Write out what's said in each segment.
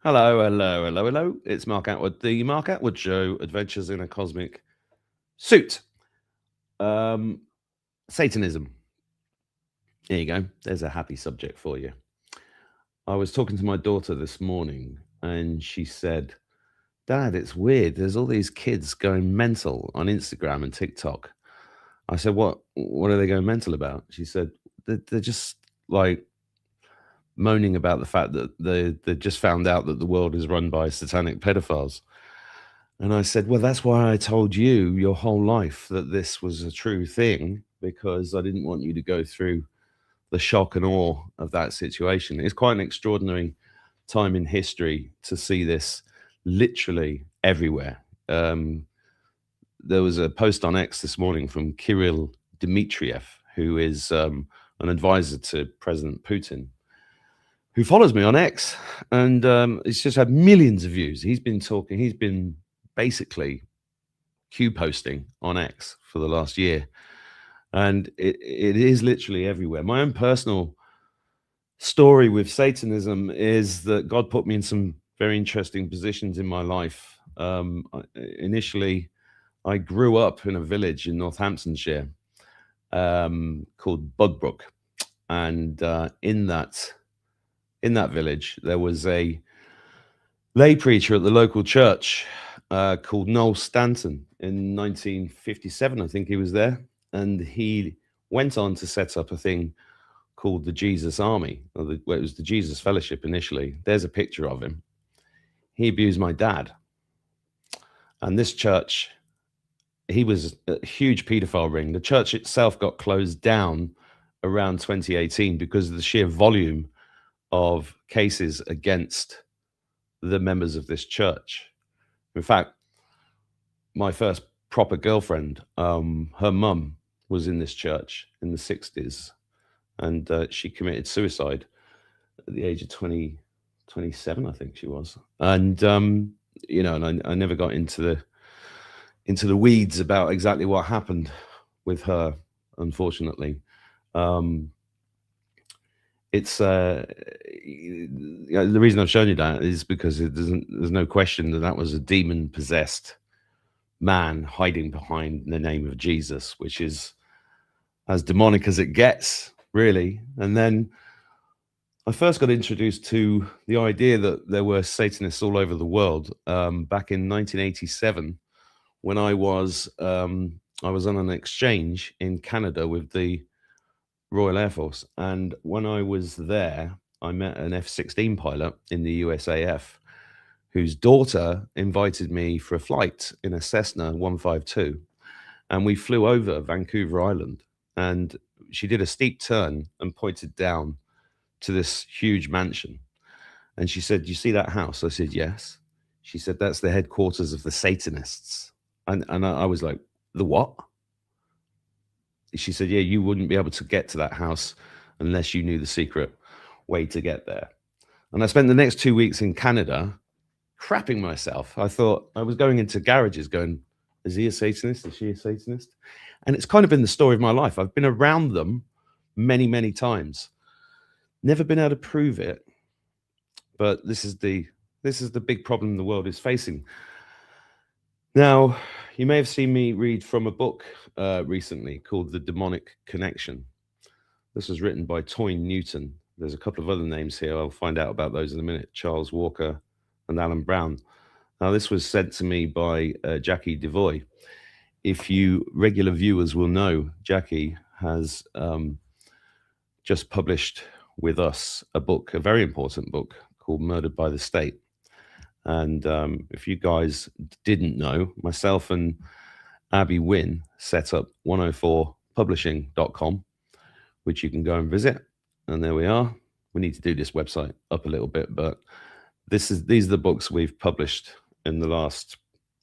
Hello, hello, hello, hello. It's Mark Atwood, the Mark Atwood Show, Adventures in a Cosmic Suit. Um, Satanism. Here you go. There's a happy subject for you. I was talking to my daughter this morning and she said, Dad, it's weird. There's all these kids going mental on Instagram and TikTok. I said, What are they going mental about? She said, they're just like moaning about the fact that they just found out that the world is run by satanic pedophiles. And I said, well, that's why I told you your whole life that this was a true thing, because I didn't want you to go through the shock and awe of that situation. It's quite an extraordinary time in history to see this literally everywhere. There was a post on X this morning from Kirill Dmitriev, who is an advisor to President Putin, who follows me on X, and it's just had millions of views. He's been basically Q posting on X for the last year, and it is literally everywhere. My own personal story with Satanism is that God put me in some very interesting positions in my life. Initially, I grew up in a village in Northamptonshire called Budbrook, and in that village there was a lay preacher at the local church called Noel Stanton. In 1957, I think he was there, and he went on to set up a thing called the Jesus Army. It was the Jesus Fellowship initially. There's a picture of him. He abused my dad, and this church, he was a huge paedophile ring. The church itself got closed down around 2018 because of the sheer volume of cases against the members of this church. In fact, my first proper girlfriend, her mum was in this church in the 60s, and she committed suicide at the age of 27, I think she was. And, and I never got into the weeds about exactly what happened with her, unfortunately. It's the reason I've shown you that is because there's no question that was a demon possessed man hiding behind the name of Jesus, which is as demonic as it gets, really. And then I first got introduced to the idea that there were Satanists all over the world back in 1987, when I was on an exchange in Canada with the Royal Air Force. And when I was there, I met an F-16 pilot in the USAF whose daughter invited me for a flight in a Cessna 152. And we flew over Vancouver Island, and she did a steep turn and pointed down to this huge mansion. And she said, "You see that house?" I said, "Yes." She said, "That's the headquarters of the Satanists." And I was like, "The what?" She said, "Yeah, you wouldn't be able to get to that house unless you knew the secret way to get there." And I spent the next 2 weeks in Canada crapping myself. I thought, I was going into garages going, is he a Satanist? Is she a Satanist? And it's kind of been the story of my life. I've been around them many, many times. Never been able to prove it, but this is the big problem the world is facing. Now, you may have seen me read from a book recently called The Demonic Connection. This was written by Toyne Newton. There's a couple of other names here. I'll find out about those in a minute. Charles Walker and Alan Brown. Now, this was sent to me by Jackie Devoy. If you regular viewers will know, Jackie has just published with us a book, a very important book called Murdered by the State. And if you guys didn't know, myself and Abby Wynn set up 104publishing.com, which you can go and visit. And there we are. We need to do this website up a little bit, but these are the books we've published in the last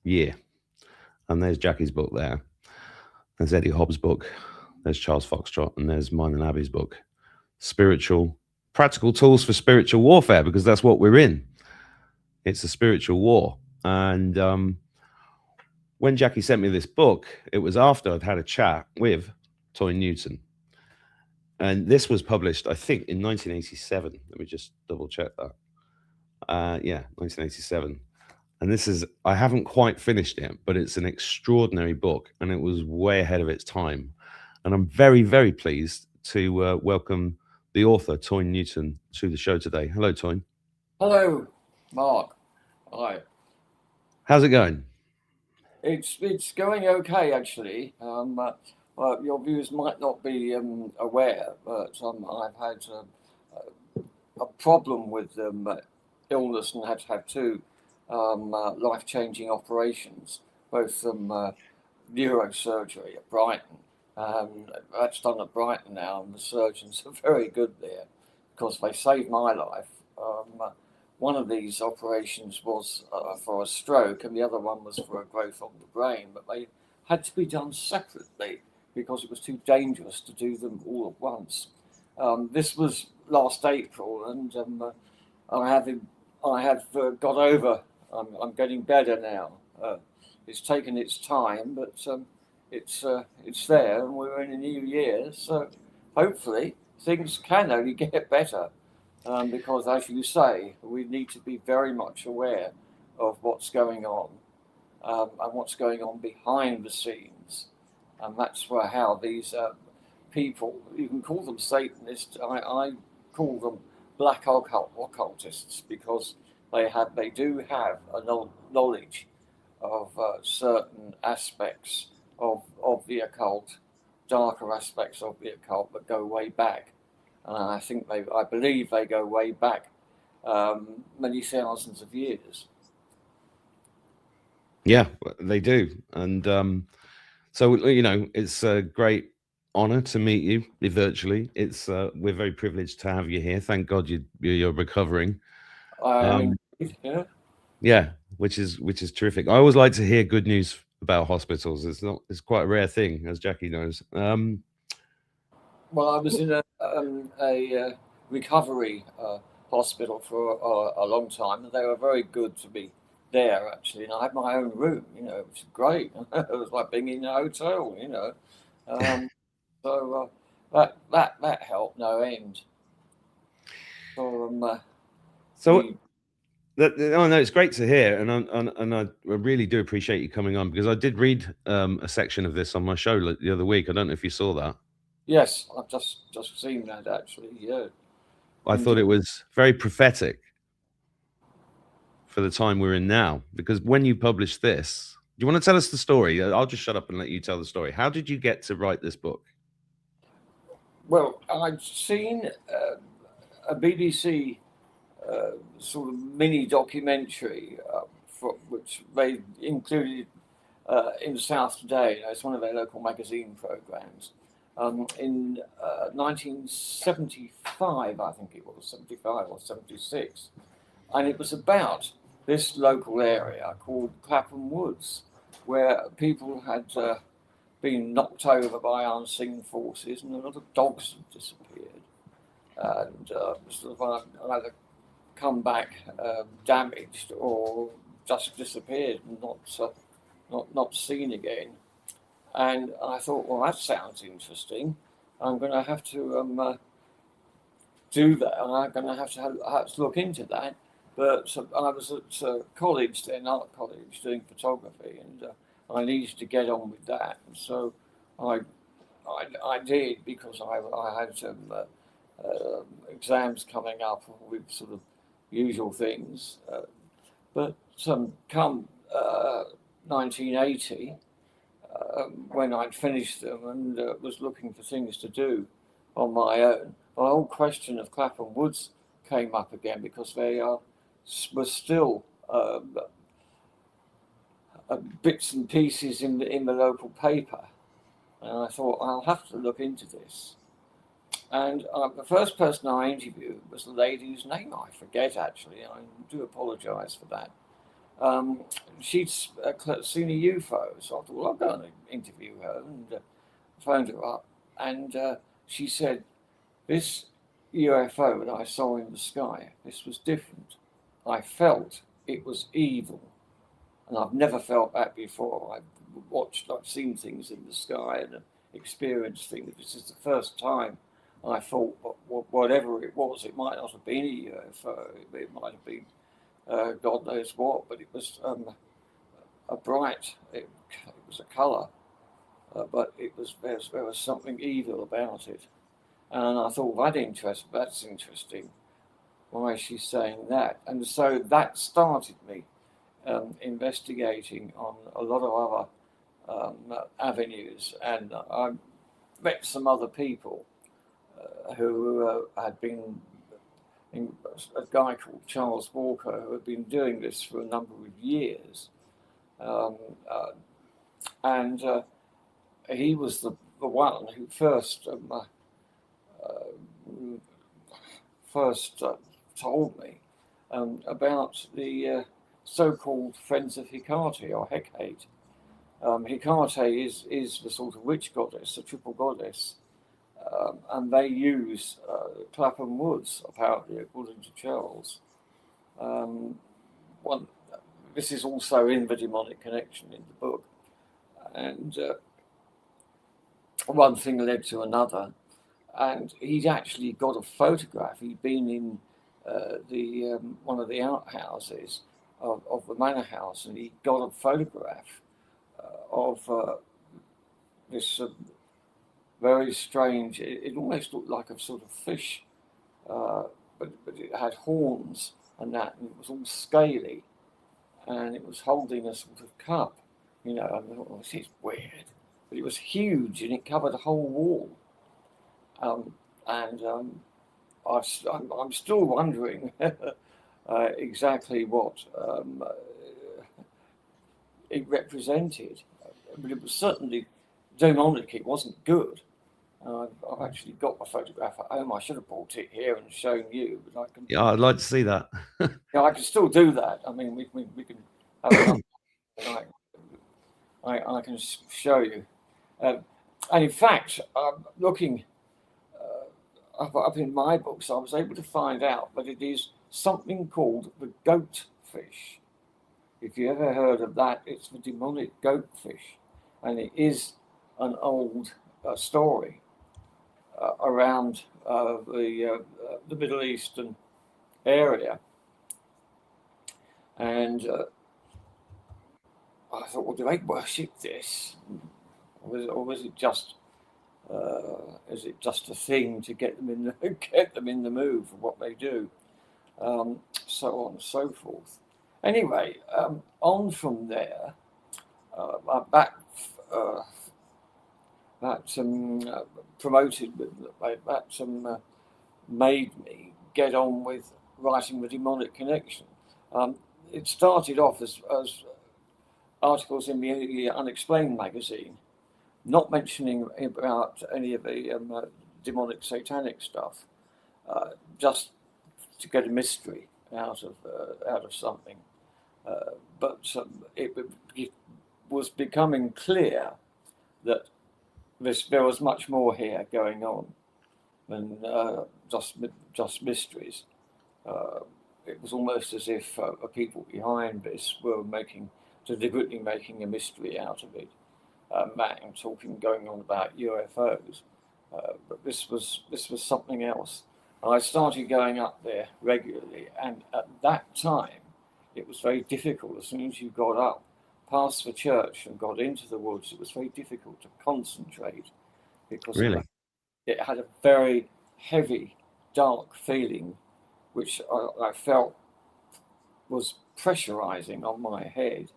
year. And there's Jackie's book there. There's Eddie Hobbs' book. There's Charles Foxtrot, and there's mine and Abby's book, Practical Tools for Spiritual Warfare, because that's what we're in. It's a spiritual war. And when Jackie sent me this book, it was after I'd had a chat with Toyne Newton. And this was published, I think, in 1987. Let me just double check that. Yeah, 1987. And this is, I haven't quite finished it, but it's an extraordinary book and it was way ahead of its time. And I'm very, very pleased to welcome the author, Toyne Newton, to the show today. Hello, Toyne. Hello, Mark. Hi. How's it going? It's going okay actually. Your viewers might not be aware, but I've had a problem with illness and had to have two life-changing operations, both neurosurgery at Brighton. That's done at Brighton now, and the surgeons are very good there because they saved my life. One of these operations was for a stroke, and the other one was for a growth on the brain, but they had to be done separately because it was too dangerous to do them all at once. This was last April, and I have got over. I'm getting better now. It's taken its time, but it's there, and we're in a new year, so hopefully things can only get better. Because, as you say, we need to be very much aware of what's going on and what's going on behind the scenes, and that's where how these people, you can call them Satanists. I call them black occultists because they do have a knowledge of certain aspects of the occult, darker aspects of the occult that go way back. And I believe they go way back many thousands of years. Yeah, they do. And so, it's a great honor to meet you virtually. It's we're very privileged to have you here. Thank God you're recovering. I am Um, indeed, yeah. yeah, which is terrific. I always like to hear good news about hospitals. It's quite a rare thing, as Jackie knows. Well, I was in a recovery hospital for a long time, and they were very good to be there, actually. And I had my own room, which is great. It was like being in a hotel. Um, so that helped no end. So So we oh no, it's great to hear, and I really do appreciate you coming on because I did read a section of this on my show the other week. I don't know if you saw that. Yes, I've just seen that actually. Yeah, I thought indeed. it was very prophetic for the time we're in now because when you published this, do you want to tell us the story? I'll just shut up and let you tell the story. How did you get to write this book? Well, I'd seen a BBC sort of mini documentary which they included in South Today. It's one of their local magazine programs. In 1975, I think it was 75 or 76, and it was about this local area called Clapham Woods, where people had been knocked over by unseen forces, and a lot of dogs had disappeared, and sort of either come back damaged or just disappeared and not seen again. And I thought, well, that sounds interesting. I'm going to have to do that. I'm going to have to look into that. But I was at college then, art college, doing photography, and I needed to get on with that. And so I I did because I had some exams coming up with sort of usual things. But come 1980, when I'd finished them and was looking for things to do on my own, the whole question of Clapham Woods came up again because they were still bits and pieces in the local paper. And I thought, I'll have to look into this. And the first person I interviewed was the lady whose name I forget, actually. I do apologise for that. Um, she'd seen a UFO, so I thought, well, I'll go and interview her, and phoned her up. And she said, this UFO that I saw in the sky, this was different. I felt it was evil. And I've never felt that before. I've seen things in the sky and experienced things. This is the first time I thought, whatever it was, it might not have been a UFO. It might have been God knows what, but it was a bright. It was a colour, but there was something evil about it, and I thought that's interesting. Why is she saying that? And so that started me investigating on a lot of other avenues, and I met some other people who had been a guy called Charles Walker, who had been doing this for a number of years, um, uh, and he was the one who first told me about the so-called Friends of Hecate or Hecate. Hecate is the sort of witch goddess, a triple goddess, and they use Clapham Woods, apparently, according to Charles. Um, one, this is also in the demonic connection in the book, and one thing led to another, and he'd actually got a photograph. He'd been in the one of the outhouses of the manor house, and he got a photograph of this very strange. It almost looked like a sort of fish, but it had horns and that, and it was all scaly, and it was holding a sort of cup, And I thought, oh, this is weird, but it was huge and it covered a whole wall, and I'm still wondering exactly what it represented, but it was certainly demonic. It wasn't good. I've actually got my photograph at home. I should have brought it here and shown you, but I can. Yeah, I'd like to see that. Yeah, I can still do that. I mean, we can have another. I can show you. And in fact, looking up in my books, I was able to find out that it is something called the goat fish. If you ever heard of that, it's the demonic goat fish, and it is an old story around the Middle Eastern area, and I thought, well, do they worship this, or was it just is it just a thing to get them in the mood for what they do, so on and so forth. Anyway, on from there, that promoted that made me get on with writing the demonic connection. It started off as articles in the Unexplained magazine, not mentioning about any of the demonic satanic stuff, just to get a mystery out of something. But it was becoming clear that there was much more here going on than just mysteries. It was almost as if the people behind this were deliberately making a mystery out of it, going on about UFOs. But this was something else. And I started going up there regularly, and at that time, it was very difficult. As soon as you got up past the church and got into the woods, it was very difficult to concentrate because Really? it had a very heavy, dark feeling, which I felt was pressurizing on my head.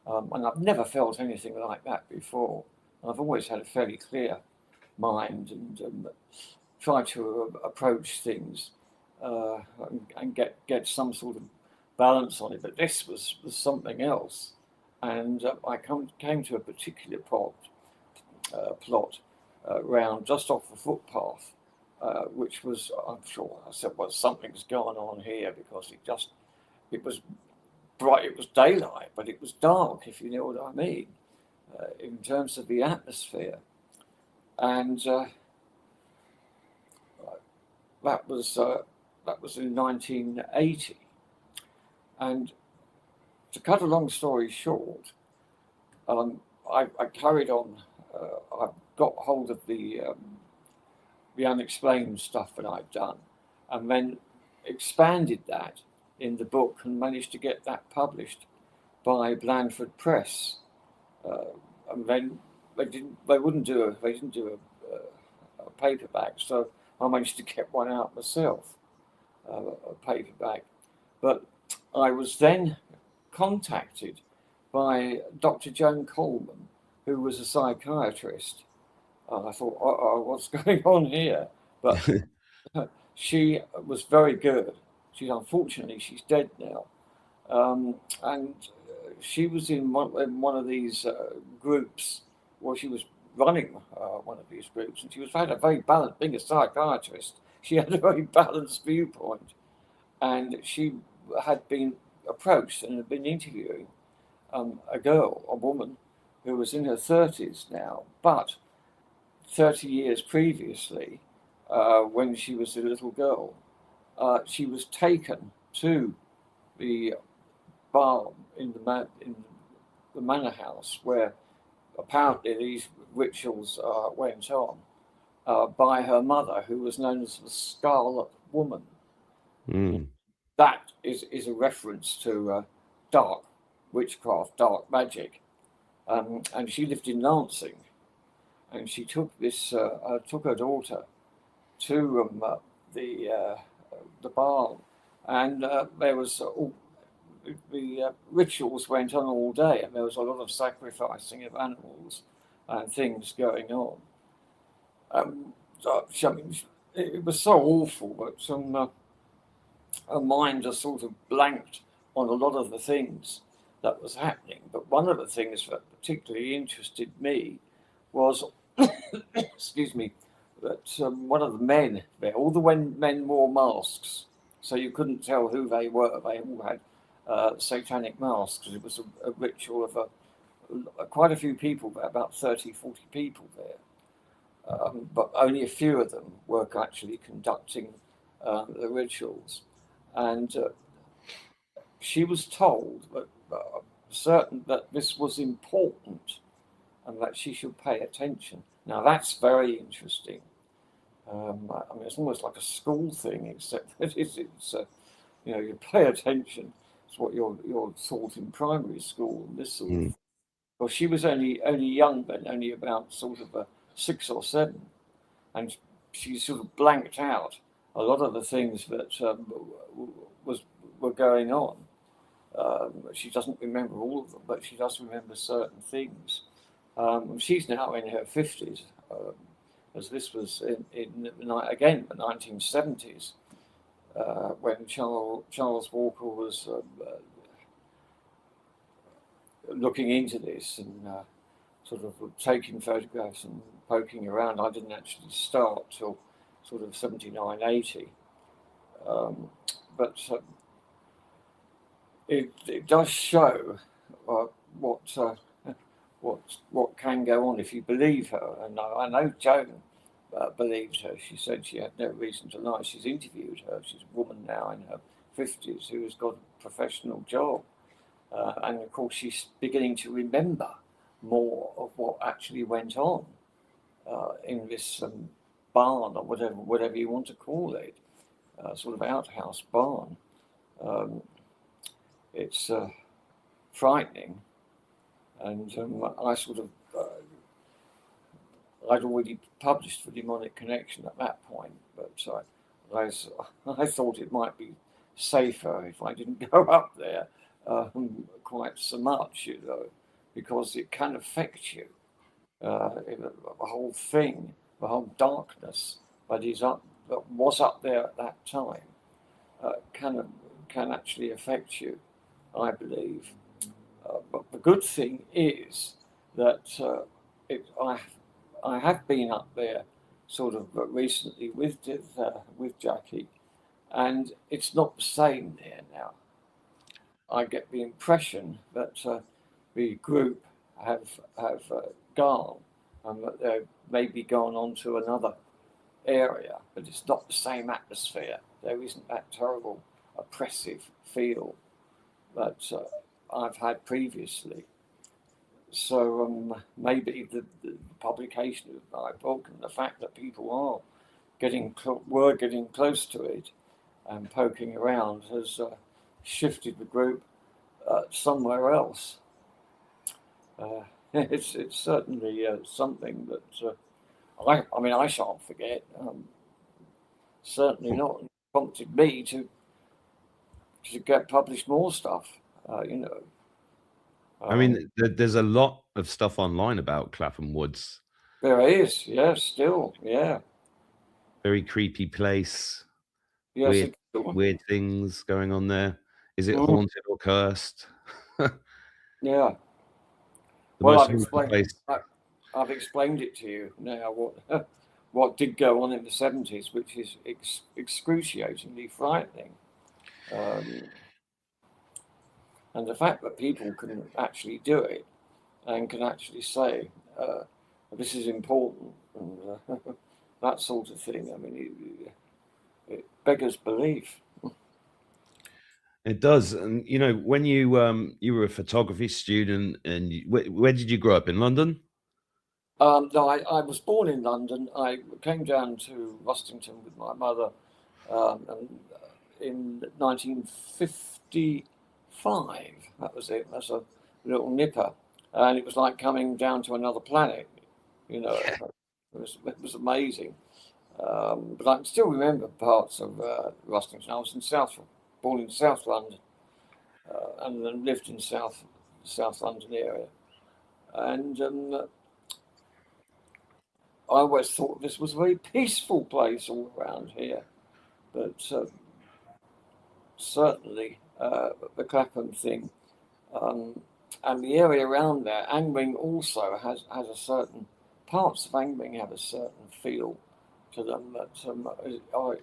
And I've never felt anything like that before. I've always had a fairly clear mind and try to approach things and get some sort of balance on it. But this was something else. And I came to a particular plot round just off the footpath, which was, I'm sure, I said, well, something's going on here, because it was bright, it was daylight, but it was dark, if you know what I mean, in terms of the atmosphere. And that was in 1980. And to cut a long story short, I carried on. I got hold of the unexplained stuff that I'd done, and then expanded that in the book and managed to get that published by Blandford Press. And then they wouldn't do a paperback, so I managed to get one out myself, a paperback. But I was then contacted by Dr. Joan Coleman, who was a psychiatrist. I thought, what's going on here? But she was very good. Unfortunately, she's dead now. And she was in one of these groups, well, she was running one of these groups, and had a very balanced, being a psychiatrist, she had a very balanced viewpoint. And she had been approached and had been interviewing a woman who was in her 30s now, but 30 years previously, when she was a little girl, she was taken to the bar in the manor house where apparently these rituals went on by her mother, who was known as the Scarlet Woman. Mm. That is a reference to dark witchcraft, dark magic. And she lived in Lancing, and she took her daughter to the barn, and there was the rituals went on all day, and there was a lot of sacrificing of animals and things going on. I mean, it was so awful, but her mind just sort of blanked on a lot of the things that was happening. But one of the things that particularly interested me was, excuse me, that one of the men there, all the men wore masks, so you couldn't tell who they were. They all had satanic masks. It was a ritual of quite a few people there, about 30, 40 people there. But only a few of them were actually conducting the rituals. And she was told that this was important and that she should pay attention. Now that's very interesting. I mean, it's almost like a school thing, except that it's you pay attention. It's what you're taught in primary school and this sort of. Well, she was only young then, only about sort of 6 or 7, and she sort of blanked out a lot of the things that were going on. She doesn't remember all of them, but she does remember certain things. She's now in her 50s, as this was in the 1970s, when Charles Walker was looking into this and sort of taking photographs and poking around. I didn't actually start till sort of 79, 80. But it does show what can go on if you believe her. And I know Joan believed her. She said she had no reason to lie. She's interviewed her. She's a woman now in her 50s who has got a professional job. And of course, she's beginning to remember more of what actually went on in this barn, or whatever you want to call it, sort of outhouse barn. It's frightening, and I sort of I'd already published the Demonic Connection at that point, but I thought it might be safer if I didn't go up there quite so much, because it can affect you. The whole thing, the whole darkness that was up there at that time, can actually affect you, I believe. But the good thing is that I have been up there sort of recently with Jackie, and it's not the same there now. I get the impression that the group have gone, and that they've maybe gone on to another area, but it's not the same atmosphere. There isn't that terrible oppressive feel that I've had previously. So maybe the publication of my book and the fact that people were getting close to it and poking around has shifted the group somewhere else. It's certainly something that I mean I shan't forget. Certainly not. It prompted me to get published more stuff. You know. I mean, there's a lot of stuff online about Clapham Woods. There is, yes, still, yeah. Very creepy place. Yes, Weird things going on there. Is it Mm, haunted or cursed? yeah. The Well, most haunted place. I've explained it to you now. What what did go on in the 70s, which is excruciatingly frightening. Um, and the fact that people can actually do it and can actually say this is important and that sort of thing. I mean, it beggars belief. It does, and you know, when you were a photography student, and where did you grow up in London? No, I was born in London. I came down to Rustington with my mother in 1955. That was it. That's a little nipper. And it was like coming down to another planet. You know, it was amazing. But I can still remember parts of Rustington. I was born in South London, and then lived in South London area. And I always thought this was a very peaceful place all around here, but certainly the Clapham thing and the area around there, Angmering also has a certain parts of Angmering have a certain feel to them that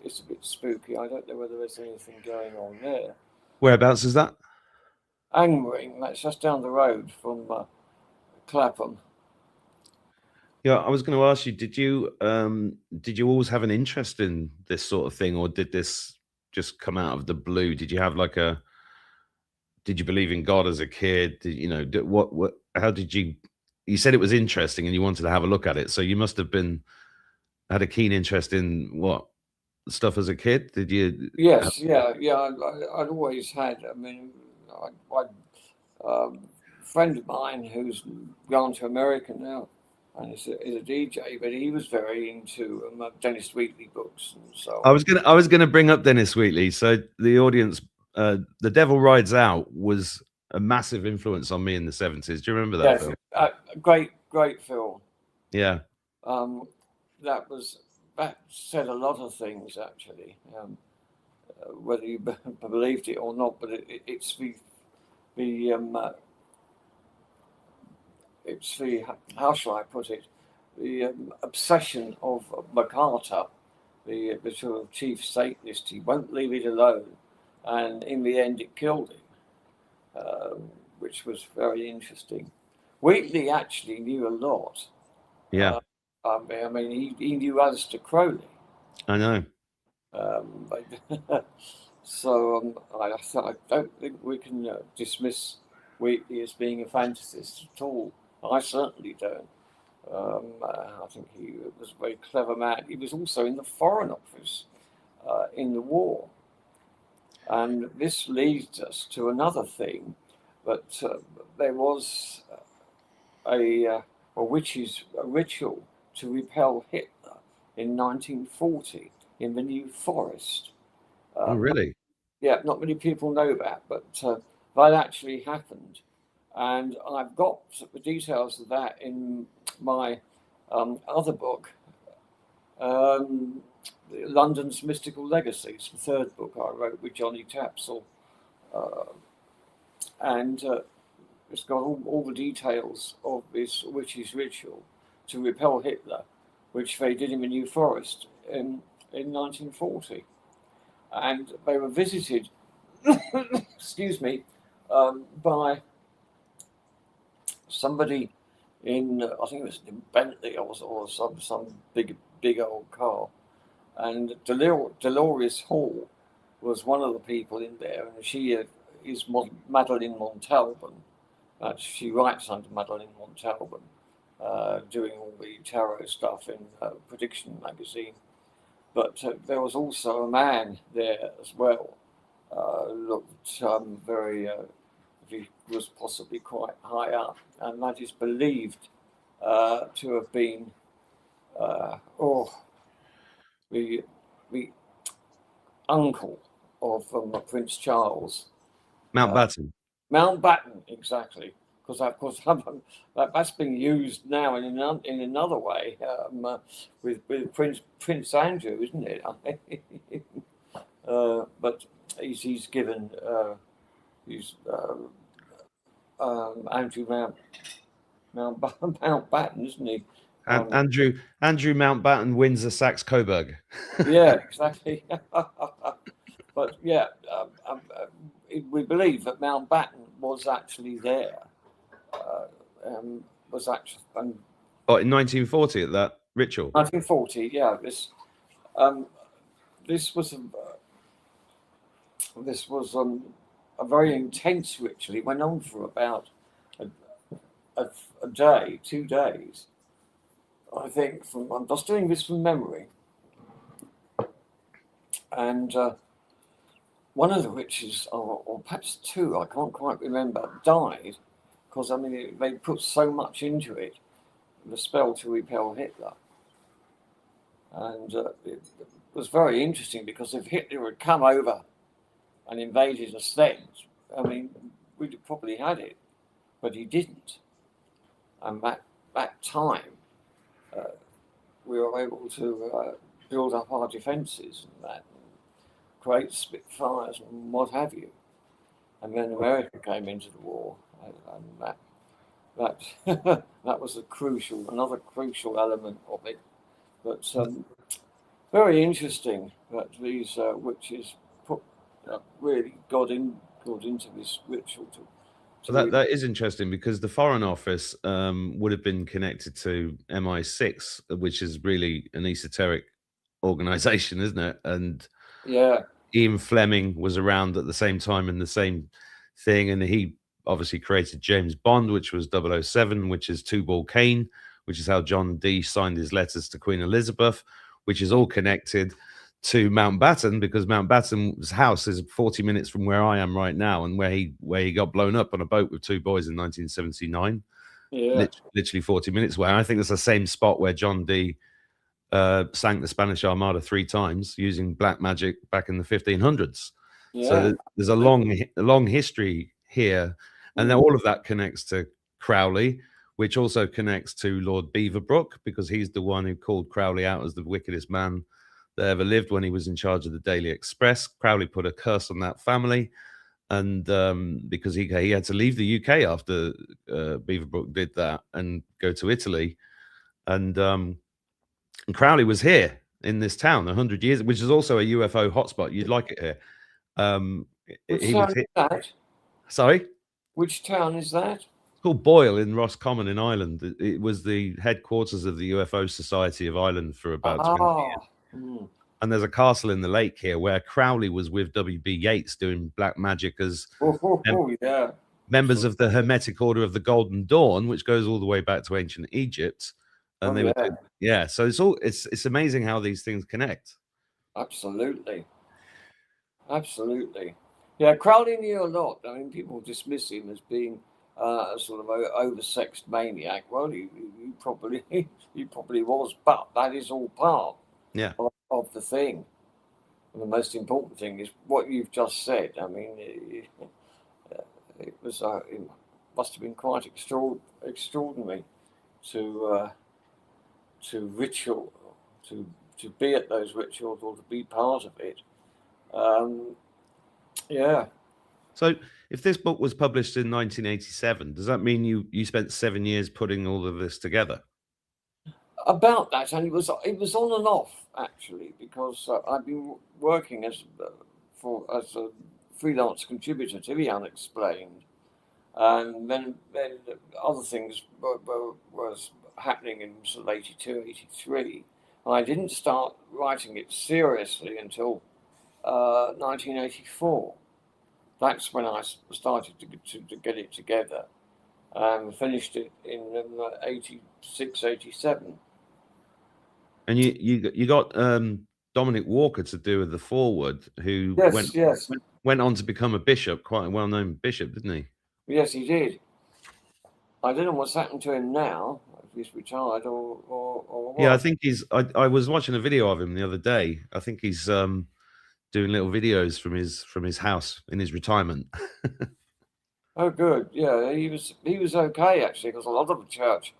it's a bit spooky. I don't know whether there's anything going on there. Whereabouts is that? Angmering, that's just down the road from Clapham. Yeah, I was going to ask you, did you always have an interest in this sort of thing, or did this just come out of the blue? Did you believe in God as a kid? You know, how did you said it was interesting and you wanted to have a look at it. So you must have had a keen interest in what stuff as a kid. Did you? Yes, yeah. I'd always had. I mean, a friend of mine who's gone to America now, and is a DJ, but he was very into Dennis Wheatley books and so on. I was gonna bring up Dennis Wheatley. So the audience, The Devil Rides Out was a massive influence on me in the 70s. Do you remember that film? Great film. Yeah. That said a lot of things actually, whether you believed it or not. But it's the how shall I put it, the obsession of MacArthur, the sort of chief Satanist. He won't leave it alone, and in the end, it killed him, which was very interesting. Wheatley actually knew a lot. Yeah. I mean, he knew Aleister Crowley. I know. So I don't think we can dismiss Wheatley as being a fantasist at all. I certainly don't. I think he was a very clever man. He was also in the Foreign Office in the war. And this leads us to another thing, that there was a ritual to repel Hitler in 1940 in the New Forest. Oh, really? Yeah, not many people know that, but that actually happened. And I've got the details of that in my other book, London's Mystical Legacies, the third book I wrote with Johnny Tapsell. And it's got all the details of this witch's ritual to repel Hitler, which they did in the New Forest in 1940. And they were visited, excuse me, by somebody in, I think it was in Bentley or some big old car. And Dolores Hall was one of the people in there, and she is Madeline Montalban. She writes under Madeline Montalban, doing all the tarot stuff in Prediction magazine. But there was also a man there as well, looked very. He was possibly quite high up, and that is believed to have been the the uncle of Prince Charles. Mountbatten. Mountbatten, exactly, because of course that's being used now in another way with Prince Andrew, isn't it? But he's given he's Andrew Mountbatten, isn't he? Andrew Mountbatten wins the Saxe Coburg. Yeah, exactly. But yeah, we believe that Mountbatten was actually there. Was actually in 1940 at that ritual. 1940. Yeah, this was a very intense ritual. It went on for about a day, 2 days. I think I'm just doing this from memory. And one of the witches, or perhaps two, I can't quite remember, died because they put so much into it, the spell to repel Hitler. And it was very interesting because if Hitler had come over and invaded us then, we'd have probably had it, but he didn't. And that time, we were able to build up our defences and that, and create Spitfires and what have you. And then America came into the war, and that was another crucial element of it. But very interesting that these witches really got into this ritual. That is interesting because the Foreign Office would have been connected to MI6, which is really an esoteric organization, isn't it? And yeah, Ian Fleming was around at the same time in the same thing, and he obviously created James Bond, which was 007, which is Tubal Cain, which is how John Dee signed his letters to Queen Elizabeth, which is all connected to Mountbatten because Mountbatten's house is 40 minutes from where I am right now, and where he got blown up on a boat with two boys in 1979. Yeah, Literally 40 minutes away. I think it's the same spot where John Dee sank the Spanish Armada 3 times using black magic back in the 1500s. yeah. So there's a long history here, and then all of that connects to Crowley, which also connects to Lord Beaverbrook because he's the one who called Crowley out as the wickedest man that ever lived when he was in charge of the Daily Express. Crowley put a curse on that family, and because he had to leave the UK after Beaverbrook did that and go to Italy, and Crowley was here in this town 100 years, which is also a UFO hotspot. You'd like it here. Which town is that? Sorry? Which town is that? It's called Boyle in Roscommon in Ireland. It was the headquarters of the UFO Society of Ireland for about 20 years. And there's a castle in the lake here where Crowley was with W.B. Yeats doing black magic as members of the Hermetic Order of the Golden Dawn, which goes all the way back to ancient Egypt. And they were so it's amazing how these things connect. Absolutely. Yeah, Crowley knew a lot. People dismiss him as being a sort of oversexed maniac. Well, he probably he probably was, but that is all part of the thing. And the most important thing is what you've just said. It must have been quite extraordinary to ritual, to be at those rituals or to be part of it. Yeah. So if this book was published in 1987, does that mean you spent 7 years putting all of this together? About that, and it was on and off actually, because I've been working as a freelance contributor to the Unexplained, and then other things was happening in sort of 82, 83, and I didn't start writing it seriously until 1984. That's when I started to get it together, and finished it in 86, 87. And you got Dominic Walker to do the foreword, who yes. went on to become a bishop, quite a well-known bishop, didn't he? Yes, he did. I don't know what's happened to him now. If he's retired or Yeah, I what. think he's. I was watching a video of him the other day. I think he's doing little videos from his house in his retirement. Oh, good. Yeah, he was okay actually, because a lot of the church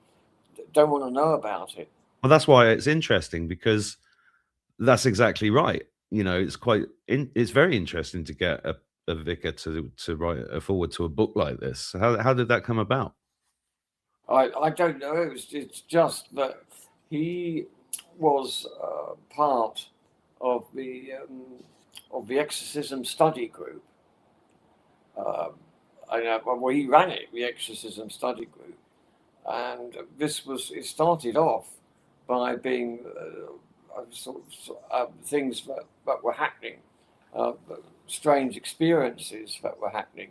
don't want to know about it. Well, that's why it's interesting, because that's exactly right. You know, it's very interesting to get a vicar to write a forward to a book like this. How did that come about? I don't know. It's just that he was part of the exorcism study group. I know, well, he ran it, the exorcism study group, and it started off by being things that were happening, uh, strange experiences that were happening.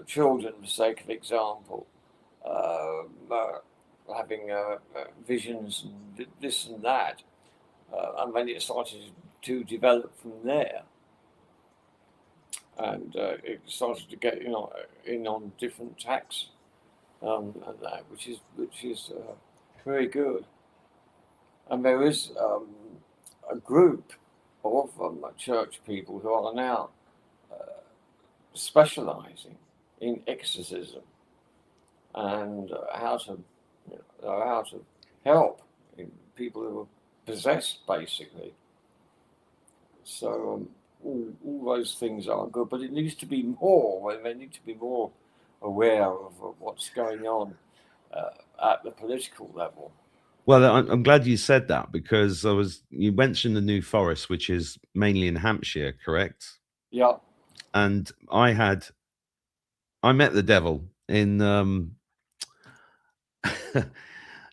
Children, for sake of example, having visions and this and that, and then it started to develop from there, and it started to get in on different tracks, and that, which is very good. And there is a group of church people who are now specialising in exorcism and how to help people who are possessed, basically. So all those things are good, but it needs to be more. They need to be more aware of what's going on at the political level. Well, I'm glad you said that, because you mentioned the New Forest, which is mainly in Hampshire, correct? Yeah. And I met the devil in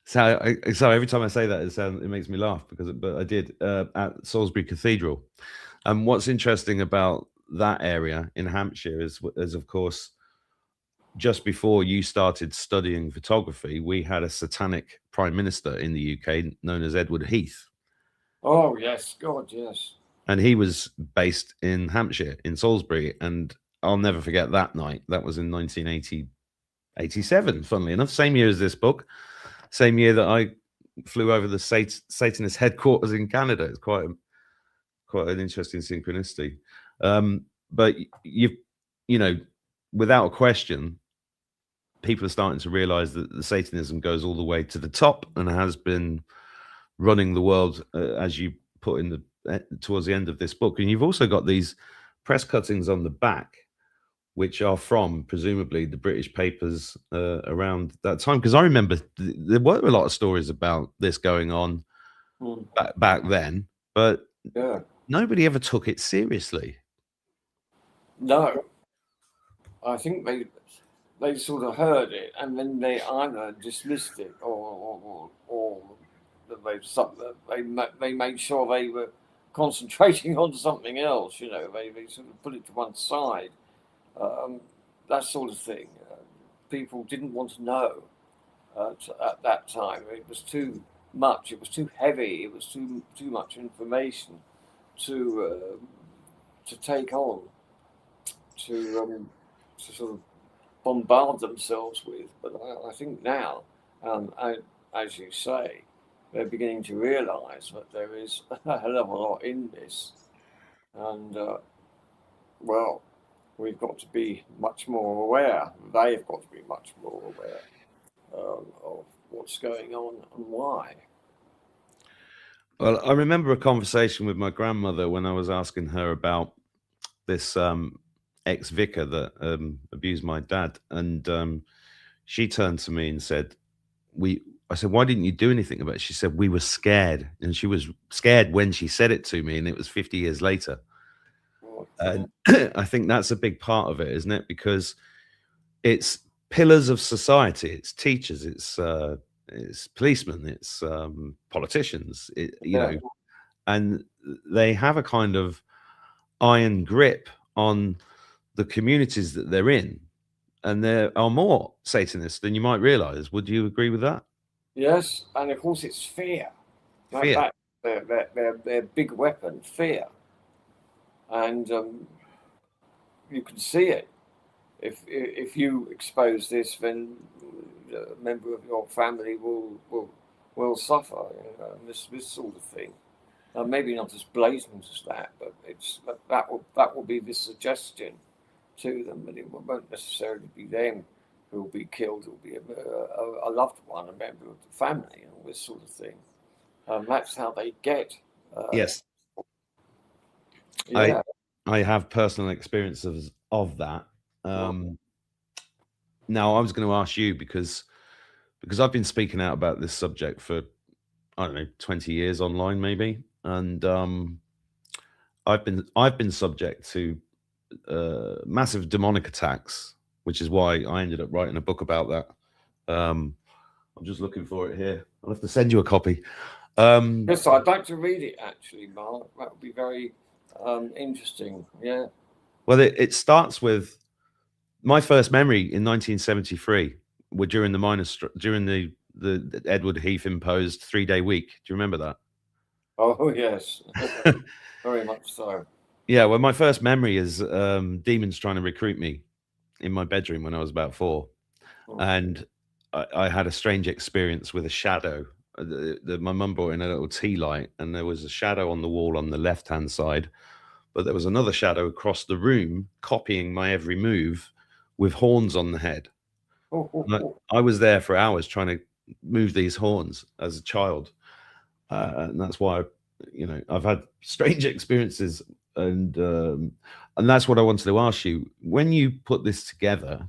so every time I say that, it makes me laugh, but I did at Salisbury Cathedral. And what's interesting about that area in Hampshire is of course, just before you started studying photography, we had a satanic prime minister in the UK known as Edward Heath. Oh yes, God, yes. And he was based in Hampshire, in Salisbury. And I'll never forget that night. That was in 1987, funnily enough, same year as this book, same year that I flew over the Satanist headquarters in Canada. It's quite an interesting synchronicity. But you know, without a question, people are starting to realize that the Satanism goes all the way to the top and has been running the world, as you put in towards the end of this book. And you've also got these press cuttings on the back, which are from presumably the British papers around that time. Because I remember there were a lot of stories about this going on back then, but Yeah. nobody ever took it seriously. No, I think they sort of heard it and then they either dismissed it or they made sure they were concentrating on something else. You know, they sort of put it to one side. Um, that sort of thing. People didn't want to know at that time. It was too much. It was too heavy. It was too much information to take on, to sort of bombard themselves with. But I think now, as you say, they're beginning to realise that there is a hell of a lot in this, and well, we've got to be much more aware. They've got to be much more aware of what's going on and why. Well, I remember a conversation with my grandmother when I was asking her about this ex-vicar that abused my dad, and she turned to me and said, I said, why didn't you do anything about it? She said, we were scared. And she was scared when she said it to me, and it was 50 years later. And I think that's a big part of it, isn't it? Because it's pillars of society, it's teachers, it's policemen, it's politicians, you Yeah. know, and they have a kind of iron grip on the communities that they're in, and there are more Satanists than you might realize. Would you agree with that? Yes, and of course it's fear. Fear. Their big weapon, fear. And you can see it. If you expose this, then a member of your family will suffer. You know, and this sort of thing. Maybe not as blatant as that, but that will be the suggestion to them, but it won't necessarily be them who will be killed. It will be a loved one, a member of the family, and all this sort of thing. That's how they get. Yes, Yeah. I have personal experiences of that. Now, I was going to ask you because I've been speaking out about this subject for, I don't know, 20 years online maybe, and I've been subject to massive demonic attacks, which is why I ended up writing a book about that. I'm just looking for it here. I'll have to send you a copy. Yes, I'd like to read it actually, Mark. That would be very interesting. Yeah. Well, it starts with my first memory in 1973 were during the Edward Heath imposed 3-day week. Do you remember that? Oh yes, very much so. Yeah, well, my first memory is demons trying to recruit me in my bedroom when I was about 4, and I had a strange experience with a shadow. My mum brought in a little tea light, and there was a shadow on the wall on the left-hand side, but there was another shadow across the room copying my every move with horns on the head. I was there for hours trying to move these horns as a child, and that's why I've had strange experiences, and that's what I wanted to ask you. When you put this together,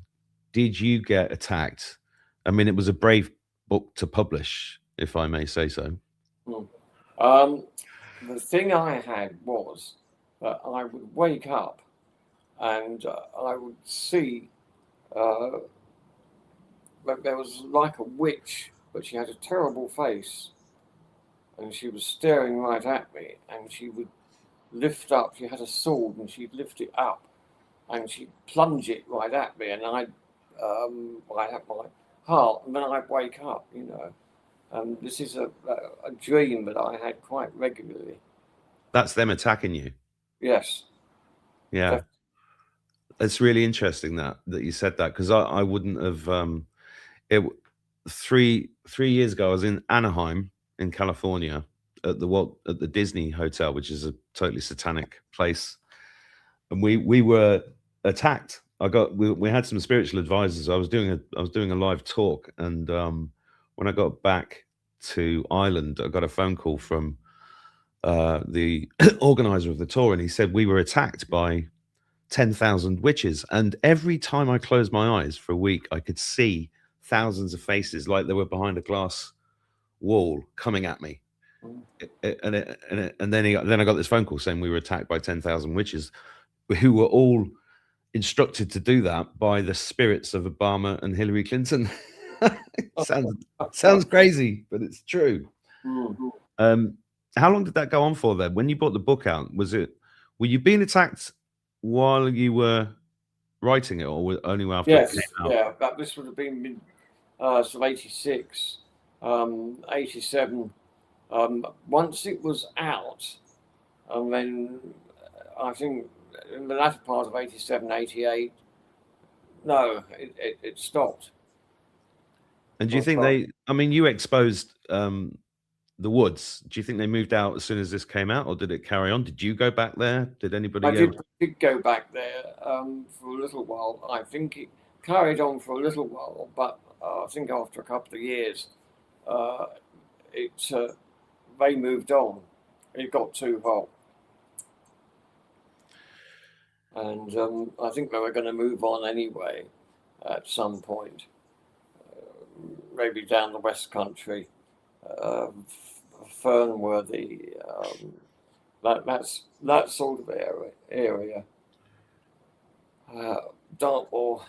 did you get attacked? I mean, it was a brave book to publish, if I may say so. The thing I had was that I would wake up and I would see that there was like a witch, but she had a terrible face, and she was staring right at me, and she would lift up. She had a sword, and she'd lift it up, and she'd plunge it right at me, and I'd have my heart, and then I'd wake up. You know, this is a dream that I had quite regularly. That's them attacking you. Yes. Yeah. It's really interesting that you said that, because I wouldn't have. It 3 years ago, I was in Anaheim in California at the Disney Hotel, which is a totally satanic place, and we were attacked. We had some spiritual advisors. I was doing a live talk, and when I got back to Ireland, I got a phone call from the organizer of the tour, and he said we were attacked by 10,000 witches. And every time I closed my eyes for a week, I could see thousands of faces like they were behind a glass wall coming at me. And then I got this phone call saying we were attacked by 10,000 witches, who were all instructed to do that by the spirits of Obama and Hillary Clinton. sounds crazy, but it's true. How long did that go on for then? When you brought the book out, were you being attacked while you were writing it, or only after it came out? Yeah, this would have been sort of 86, 87. Once it was out, and then I think in the latter part of 87, 88, no, it stopped. And do you think you exposed the woods. Do you think they moved out as soon as this came out, or did it carry on? Did you go back there? Did anybody? I did go back there for a little while. I think it carried on for a little while, but I think after a couple of years, they moved on. It got too hot, and I think they were going to move on anyway at some point, maybe down the West Country. Fernworthy, that sort of area. Dartmoor,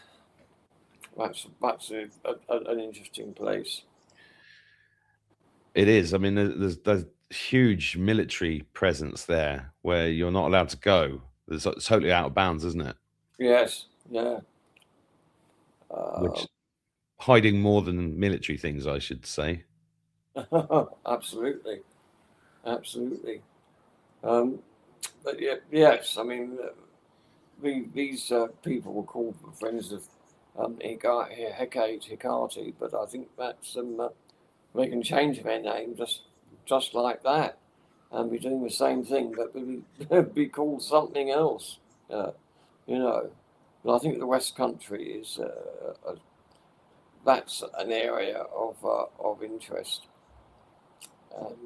that's an interesting place. It is. I mean, there's huge military presence there where you're not allowed to go. It's totally out of bounds, isn't it? Yes. Yeah. Which hiding more than military things, I should say. Absolutely. But yes, I mean, these people were called the Friends of Hecate, but I think that's they can change their name just like that, and be doing the same thing, but be called something else. You know, but I think the West Country is that's an area of interest, and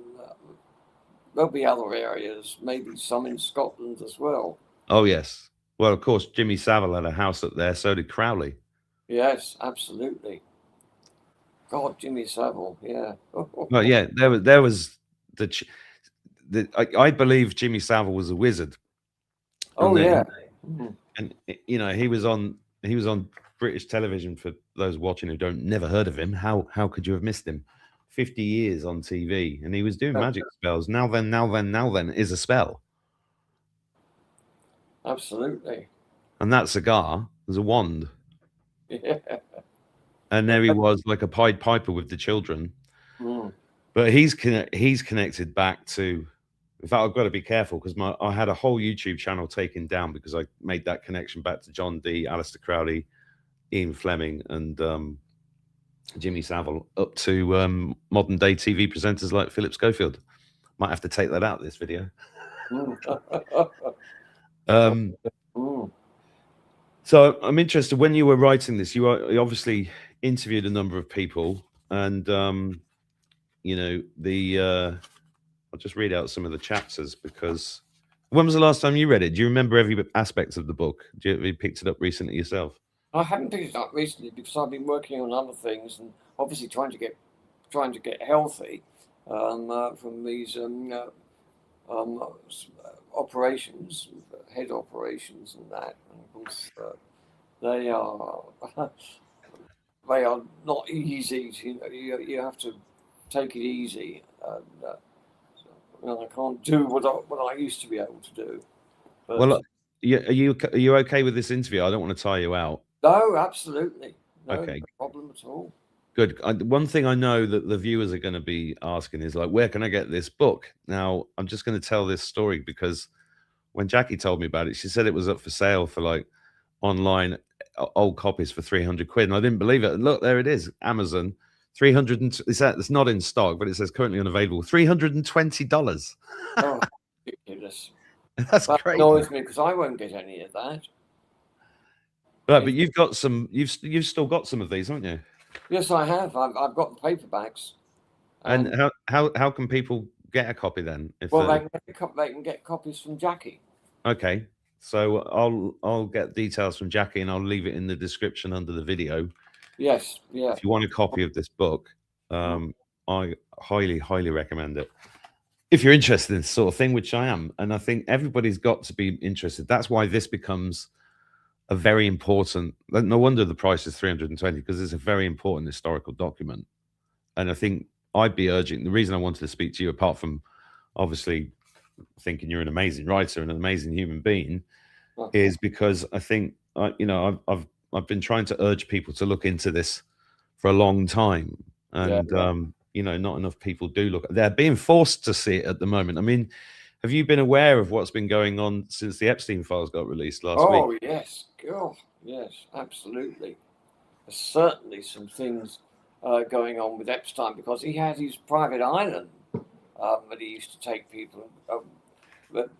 there'll be other areas, maybe some in Scotland as well. Oh yes. Well, of course, Jimmy Savile had a house up there. So did Crowley. Yes, absolutely. God, Jimmy Savile, yeah. Well, yeah, there was the, I believe Jimmy Savile was a wizard, and Oh that yeah. Mm. and you know he was on British television. For those watching who don't never heard of him, how could you have missed him? 50 years on TV, and he was doing magic spells. Now then is a spell, Absolutely. and that cigar was a wand, Yeah. and there he was like a Pied Piper with the children. Mm. But he's connected back to. In fact, I've got to be careful because I had a whole YouTube channel taken down because I made that connection back to John Dee, Alistair Crowley, Ian Fleming, and Jimmy Savile, up to modern day TV presenters like Philip Schofield. Might have to take that out of this video. Mm. Um, Mm. so I'm interested. When you were writing this, you obviously interviewed a number of people, and you know I'll just read out some of the chapters because. When was the last time you read it? Do you remember every aspect of the book? Have you picked it up recently yourself? I haven't picked it up recently because I've been working on other things and obviously trying to get healthy from these um, operations, head operations, and that. And of course, they are they are not easy. You have to take it easy, and I can't do what I used to be able to do. But Well, are you okay with this interview? I don't want to tire you out. no, absolutely, no Okay, problem at all. good. One thing I know that the viewers are going to be asking is like, where can I get this book? Now, I'm just going to tell this story because when Jackie told me about it, she said it was up for sale for like online old copies for 300 quid, and I didn't believe it. And look, there it is, Amazon. 300 and it's not in stock, but it says currently unavailable. $320. Oh, ridiculous. That's That crazy. annoys me because I won't get any of that. Right, but you've got some. You've still got some of these, haven't you? Yes, I have. I've got the paperbacks. And how can people get a copy then? If Well, they can get copies from Jackie. okay, so I'll get details from Jackie and I'll leave it in the description under the video. Yes, yeah. If you want a copy of this book, I highly recommend it. If you're interested in this sort of thing, which I am, and I think everybody's got to be interested. That's why this becomes a very important. No wonder the price is 320 because it's a very important historical document. And I think I'd be urging. The reason I wanted to speak to you, apart from obviously thinking you're an amazing writer and an amazing human being, is because I think I've been trying to urge people to look into this for a long time, and not enough people do look. They're being forced to see it at the moment. I mean, have you been aware of what's been going on since the Epstein files got released last week? Oh yes, God, yes, absolutely. There's certainly some things going on with Epstein because he had his private island that he used to take people. But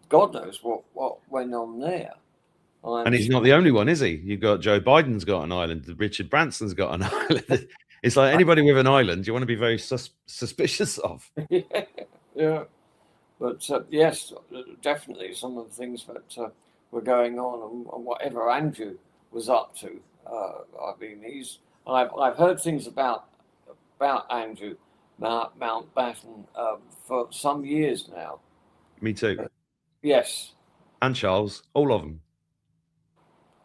God knows what went on there. And he's not the only one, is he? You've got Joe Biden's got an island. Richard Branson's got an island. It's like anybody with an island, you want to be very suspicious of. Yeah. But yes, definitely some of the things that were going on and whatever Andrew was up to. I mean, I've heard things about Andrew Mountbatten for some years now. Me too. Yes. And Charles, all of them.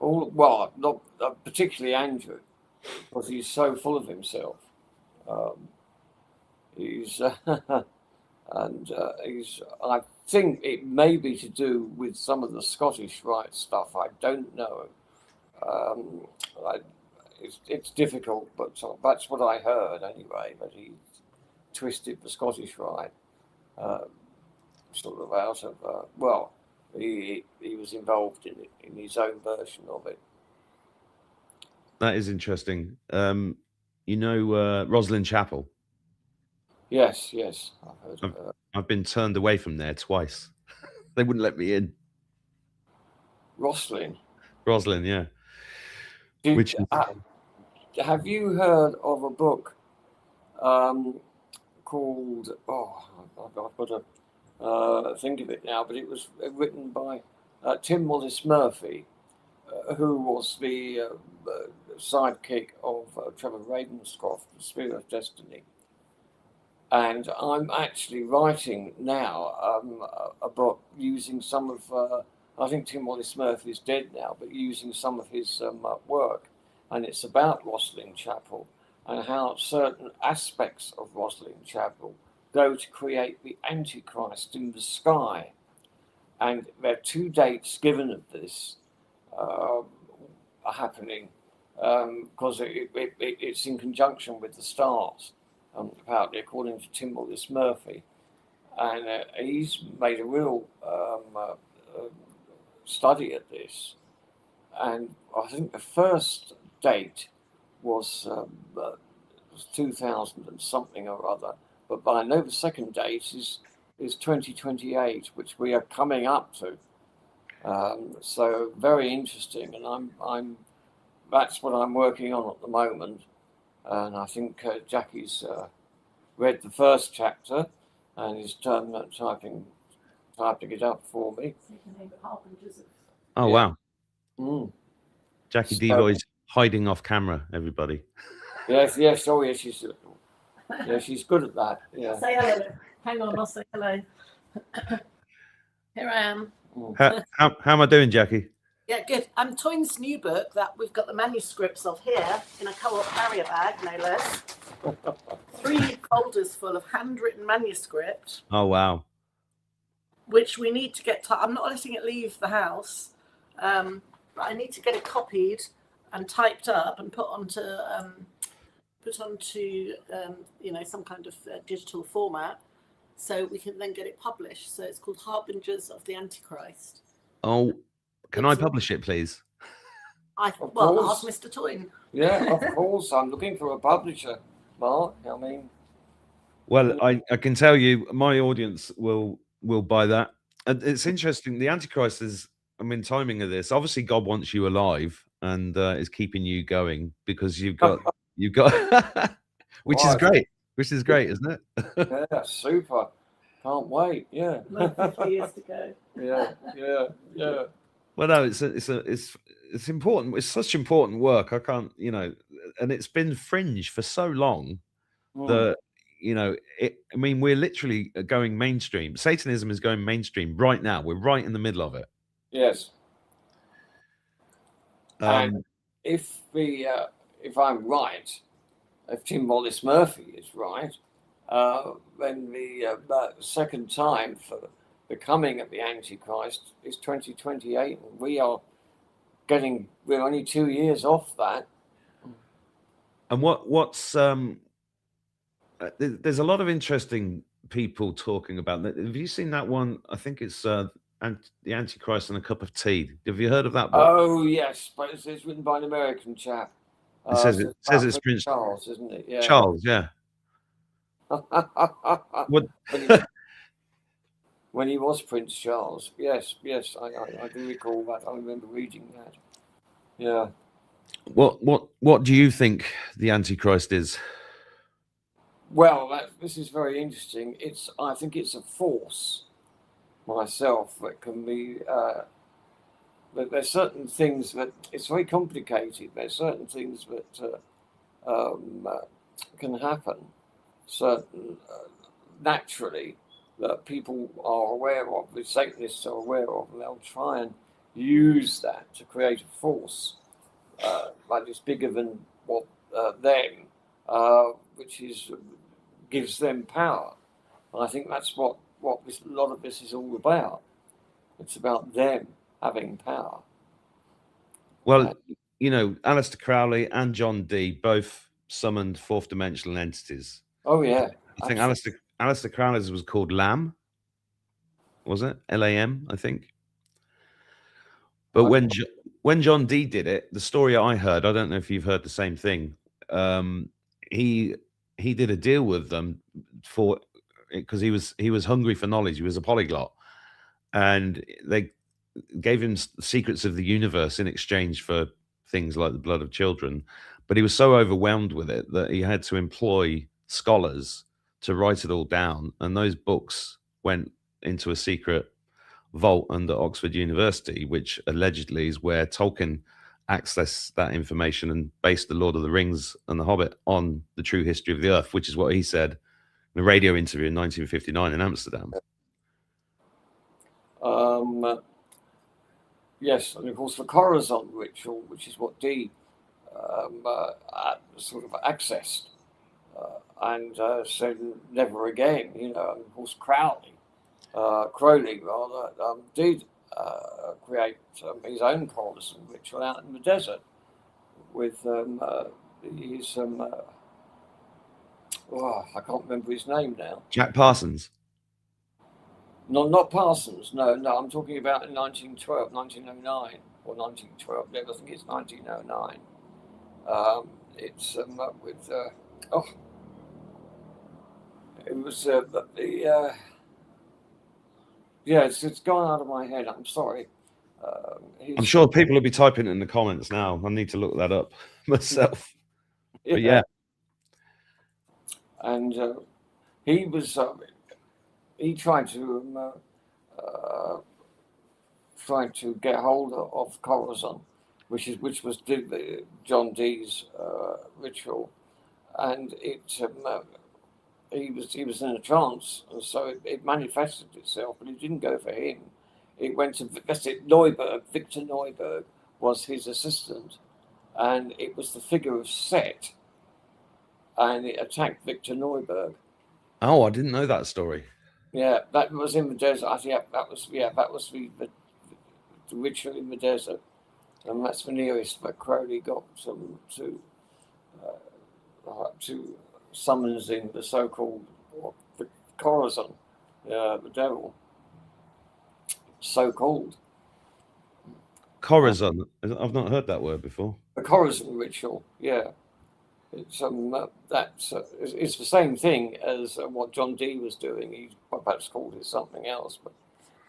Well, not particularly Andrew, because he's so full of himself. He's he's. I think it may be to do with some of the Scottish Rite stuff. I don't know. It's difficult, but that's what I heard anyway. That he twisted the Scottish Rite sort of out of he was involved in it, in his own version of it. That is interesting. You know Rosslyn Chapel? Yes, yes, I've heard of I've, her. I've been turned away from there twice. They wouldn't let me in. Roslyn. Roslyn, yeah. Did Which is have you heard of a book called? Oh, I've got to think of it now. But it was written by Tim Wallace Murphy, who was the sidekick of Trevor Ravenscroft, The Spear of Destiny. And I'm actually writing now a book using some of, I think Tim Wallace Murphy is dead now, but using some of his work. And it's about Rosslyn Chapel and how certain aspects of Rosslyn Chapel go to create the Antichrist in the sky. And there are 2 dates given of this are happening because it's in conjunction with the stars, apparently, according to Tim Wallace Murphy. And he's made a real study at this. And I think the first date was 2000 and something or other. But I know the second date is 2028, which we are coming up to. So very interesting, and I'm that's what I'm working on at the moment. And I think Jackie's read the first chapter and is typing it up for me. oh Yeah. wow. Mm. Jackie So- Devoy's hiding off camera, everybody. Yes, yes, oh yes, she's good at that. Yeah. Say hello. Hang on, I'll say hello. Here I am. How am I doing, Jackie? Yeah, good. Toyne's new book that we've got the manuscripts of here in a co-op carrier bag, no less. 3 folders full of handwritten manuscript, Oh wow. which we need to get. I'm not letting it leave the house, but I need to get it copied and typed up and put onto some kind of digital format, so we can then get it published. So it's called Harbingers of the Antichrist. Oh, can I publish it, please? Ask course. Mr. Toyne. Yeah, of course. I'm looking for a publisher, Mark. I mean, Well, I can tell you, my audience will buy that. And it's interesting. The Antichrist is, I mean, timing of this. Obviously, God wants you alive and is keeping you going because you've got, which is Right. great. Which is great, isn't it? Yeah, super. Can't wait. Yeah. Another 50 years to go. Yeah. Well, no, it's important. It's such important work. I can't, and it's been fringe for so long that I mean, we're literally going mainstream. Satanism is going mainstream right now. We're right in the middle of it. Yes. And if I'm right, if Tim Wallace Murphy is right, then the second time for the coming of the Antichrist is 2028, and we're only 2 years off that. And what's there's a lot of interesting people talking about that. Have you seen that one? I think it's the Antichrist and a Cup of Tea. Have you heard of that book? Oh yes, but it's written by an American chap. It says it's Prince Charles, isn't it? Yeah. Charles, yeah. What? When he was Prince Charles, yes, I do recall that. I remember reading that. Yeah. What do you think the Antichrist is? Well, this is very interesting. I think it's a force myself that can be. But there's certain things that it's very complicated. There's certain things that can happen, certain naturally that people are aware of, the Satanists are aware of, and they'll try and use that to create a force that is bigger than what them, which gives them power. And I think that's what a lot of this is all about. It's about them having power. Well, Aleister Crowley and John Dee both summoned fourth dimensional entities. Oh yeah. I think Aleister Crowley's was called Lamb. Was it? LAM, I think. But when John Dee did it, the story I heard, I don't know if you've heard the same thing. He did a deal with them for because he was hungry for knowledge. He was a polyglot, and they gave him secrets of the universe in exchange for things like the blood of children. But he was so overwhelmed with it that he had to employ scholars to write it all down, and those books went into a secret vault under Oxford University, which allegedly is where Tolkien accessed that information and based the Lord of the Rings and the Hobbit on the true history of the Earth, which is what he said in a radio interview in 1959 in Amsterdam. Yes, and of course the Corazon ritual, which is what Dee sort of accessed and said never again. And of course Crowley rather, did create his own Corazon ritual out in the desert with his I can't remember his name now. Jack Parsons. No, not Parsons. No, I'm talking about in 1909 or 1912. Yeah, I think it's 1909. It's with it was it's gone out of my head. I'm sorry. I'm sure people will be typing it in the comments now. I need to look that up myself. Yeah. But yeah. And he was he tried to get hold of Corazon, which was John Dee's ritual, and he was in a trance, and so it manifested itself, but it didn't go for him. It went to Neuberg. Victor Neuberg was his assistant, and it was the figure of Set, and it attacked Victor Neuberg. Oh, I didn't know that story. Yeah, that was in the desert. That was the ritual in the desert, and that's the nearest that Crowley got to summons in the so-called the Corazon, the devil. So-called Corazon. I've not heard that word before. The Corazon ritual, yeah. It's it's the same thing as what John Dee was doing. He perhaps called it something else, but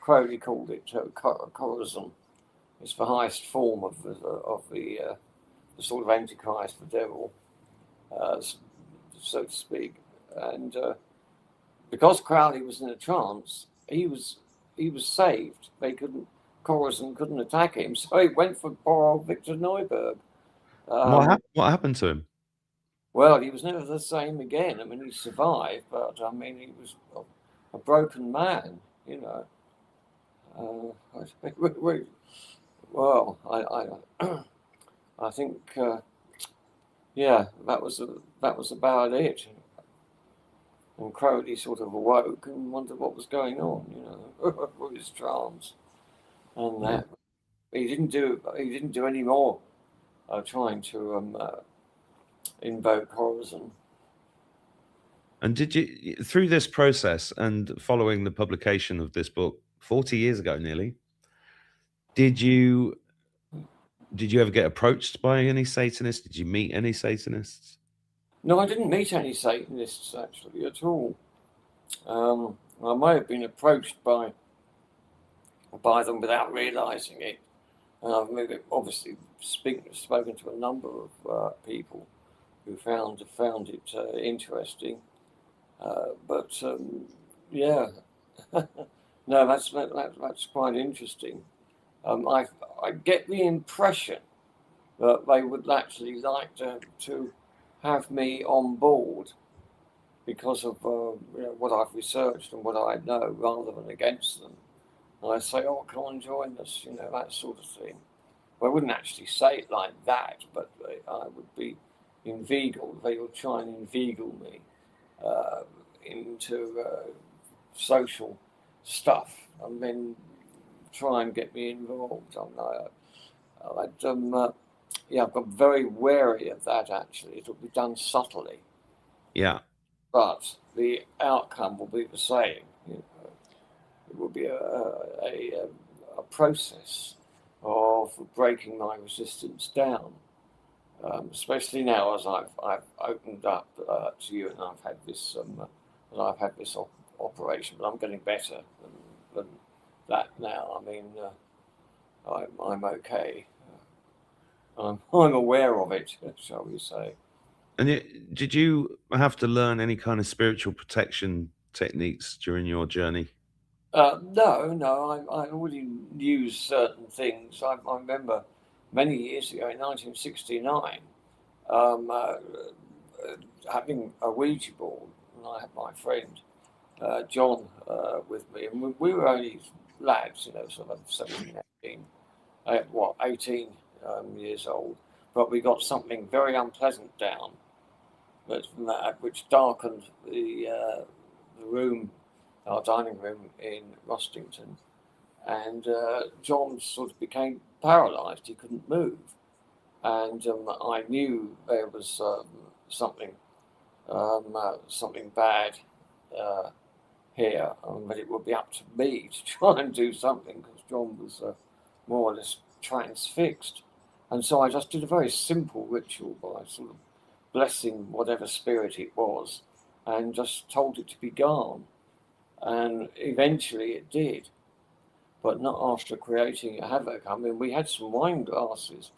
Crowley called it Corazon. It's the highest form of the sort of Antichrist, the devil, so to speak. And because Crowley was in a trance, he was saved. Corazon couldn't attack him, so he went for poor old Victor Neuberg. What happened to him? Well, he was never the same again. I mean, he survived, but I mean, he was a broken man, Well, I think, that was about it. And Crowley sort of awoke and wondered what was going on, with his trance, and that he didn't do any more trying to invoke Corazon. And did you, through this process and following the publication of this book 40 years ago nearly, did you ever get approached by any Satanists? Did you meet any Satanists? No, I didn't meet any Satanists actually at all. I may have been approached by them without realizing it. I've obviously spoken to a number of people who found it interesting, but no, that's quite interesting. I get the impression that they would actually like to have me on board because of what I've researched and what I know, rather than against them. And I say, "Oh, come on, join us," that sort of thing. Well, I wouldn't actually say it like that, but I would be inveigled. They will try and inveigle me into social stuff, and then try and get me involved. I've got very wary of that. Actually, it'll be done subtly. Yeah, but the outcome will be the same. It will be a process, of breaking my resistance down. Especially now as I've opened up to you, and I've had this operation, but I'm getting better than that now. I mean, I'm okay. I'm aware of it, shall we say? And did you have to learn any kind of spiritual protection techniques during your journey? No. I already knew certain things. I remember many years ago, in 1969, having a Ouija board, and I had my friend John with me, and we were only lads, sort of 17, 18, 18 years old, but we got something very unpleasant down, which darkened the room, our dining room in Rostington, and John sort of became paralysed. He couldn't move, and I knew there was something bad here, but it would be up to me to try and do something, because John was more or less transfixed. And so I just did a very simple ritual by sort of blessing whatever spirit it was and just told it to be gone. And eventually it did, but not after creating a havoc. I mean, we had some wine glasses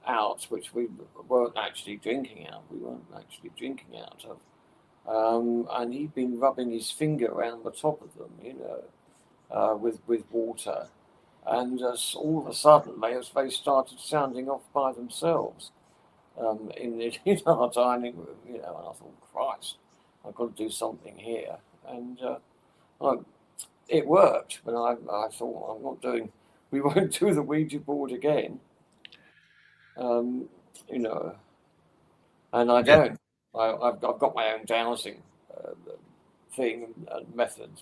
out, which we weren't actually drinking out. And he'd been rubbing his finger around the top of them, with water. And all of a sudden, they started sounding off by themselves in our dining room, And I thought, Christ, I've got to do something here. And it worked, but I thought, we won't do the Ouija board again, And I don't. I've got my own dowsing thing and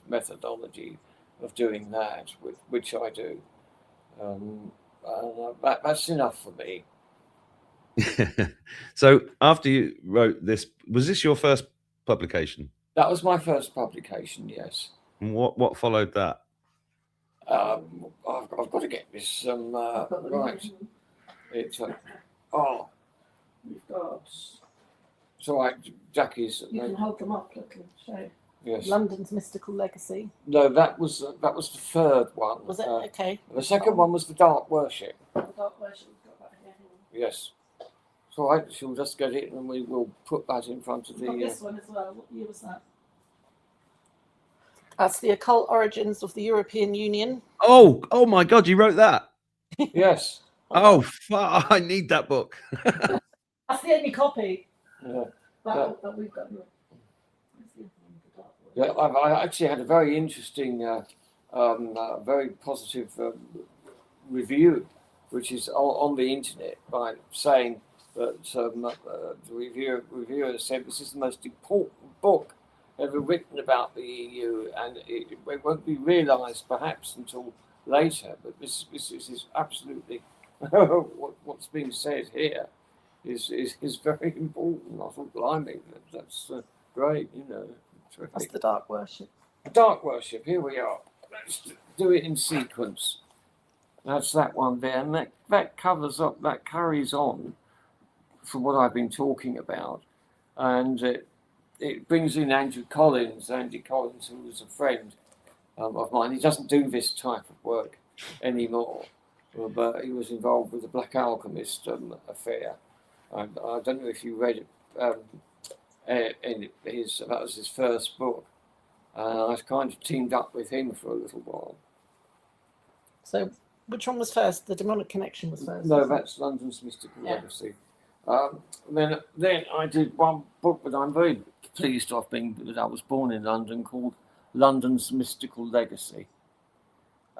methodology of doing that, which I do. That's enough for me. So after you wrote this, was this your first publication? That was my first publication, yes. And what followed that? I've got to get this right. It's We've got. It's all right, Jackie's. You can hold them up, little show. Yes. London's Mystical Legacy. No, that was the third one. Was it? Okay. The second one was the Dark Worship. The Dark Worship. We've got that here. Yes. It's all right. She'll just get it, and we will put that in front of the. Got this one as well. What year was that? That's the Occult Origins of the European Union. Oh my God! You wrote that? Yes. Oh, I need that book. That's the only copy. Yeah. That we've got. Yeah, I actually had a very interesting, very positive review, which is on the internet, by saying that the reviewer said this is the most important book ever written about the EU, and it won't be realised perhaps until later. But this is absolutely what's being said here is very important. I thought, blimey, that's great, Terrific. That's the Dark Worship. Dark Worship, here we are. Let's do it in sequence. That's that one there, and that covers up, that carries on from what I've been talking about, and it brings in Andy Collins, who was a friend of mine. He doesn't do this type of work anymore, but he was involved with the Black Alchemist affair. I don't know if you read it. That was his first book. I kind of teamed up with him for a little while. So, which one was first? The Demonic Connection was first. No, that's London's Mystical Legacy. Then I did one book that I'm very pleased of, that I was born in London, called London's Mystical Legacy.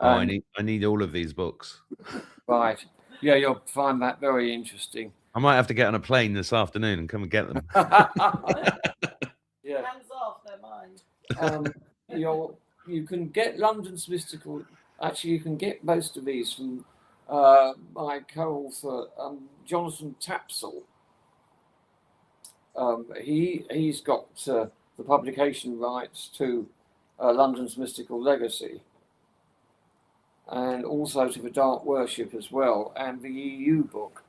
I need all of these books. Right. Yeah, you'll find that very interesting. I might have to get on a plane this afternoon and come and get them. Yeah. Hands off, they're mine. You can get London's Mystical. Actually, you can get most of these from my co-author Jonathan Tapsell. He's got the publication rights to London's Mystical Legacy, and also to the Dark Worship as well, and the EU book.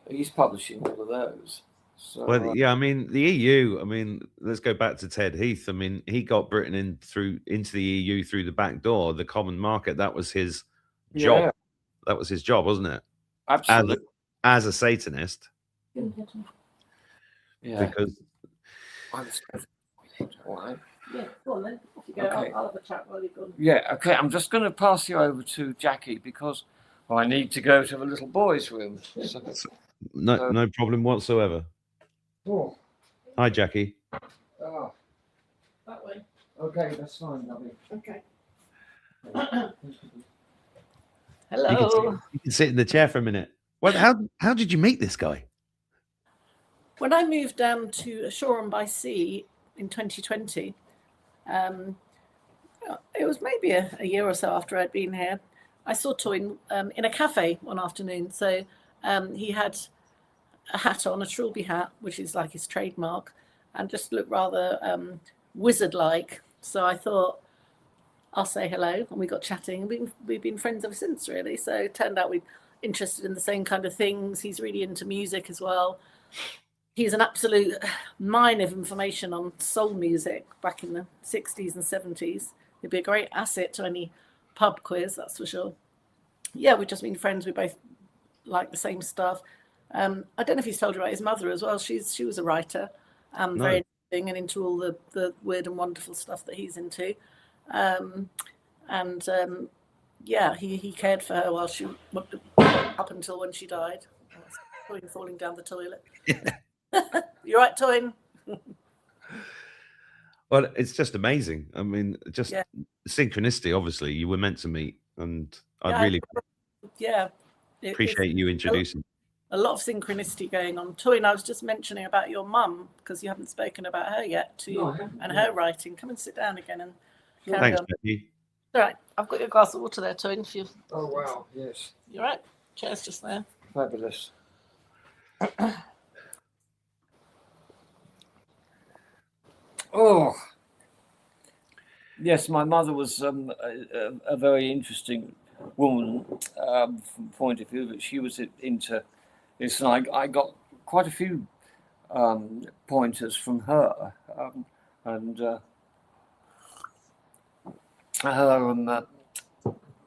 He's publishing all of those. So, Well, yeah, I mean the EU. I mean, let's go back to Ted Heath. I mean, he got Britain into the EU through the back door, the common market. That was his job. yeah, That was his job, wasn't it? absolutely. As a Satanist, Yeah. because I was all right. Yeah, go on then. Off you go. Okay. I'll have a chat while you're gone. Yeah, okay. I'm just going to pass you over to Jackie because I need to go to the little boys' room. So, no problem whatsoever. oh, Hi, Jackie. oh, That way. okay, that's fine, lovely. Okay. You Hello. can sit in the chair for a minute. Well, how did you meet this guy? When I moved down to Shoreham by Sea in 2020, it was maybe a year or so after I'd been here, I saw Toyne in a cafe one afternoon. So he had a hat on, a Trilby hat, which is like his trademark, and just looked rather wizard-like. So I thought, I'll say hello, and we got chatting. We've been friends ever since, really. So it turned out we're interested in the same kind of things. He's really into music as well. He's an absolute mine of information on soul music back in the 60s and 70s. He'd be a great asset to any pub quiz, that's for sure. Yeah, we've just been friends. We both like the same stuff. I don't know if he's told you about his mother as well. She was a writer, very interesting and into all the weird and wonderful stuff that he's into. Yeah, he cared for her while she up until when she died. Toyne falling down the toilet. You're right, Toyne. Well, it's just amazing. I mean, just synchronicity. Obviously, you were meant to meet, and I really appreciate you introducing. A lot of synchronicity going on. Toyne, I was just mentioning about your mum because you haven't spoken about her yet, and her writing. Come and sit down again and carry Thanks, on. Becky. All right, I've got your glass of water there, Toyne. Oh, wow, yes. You're right. Chair's just there. Fabulous. Oh, yes, my mother was a very interesting woman from the point of view that she was into this, and I got quite a few pointers from her, and her, of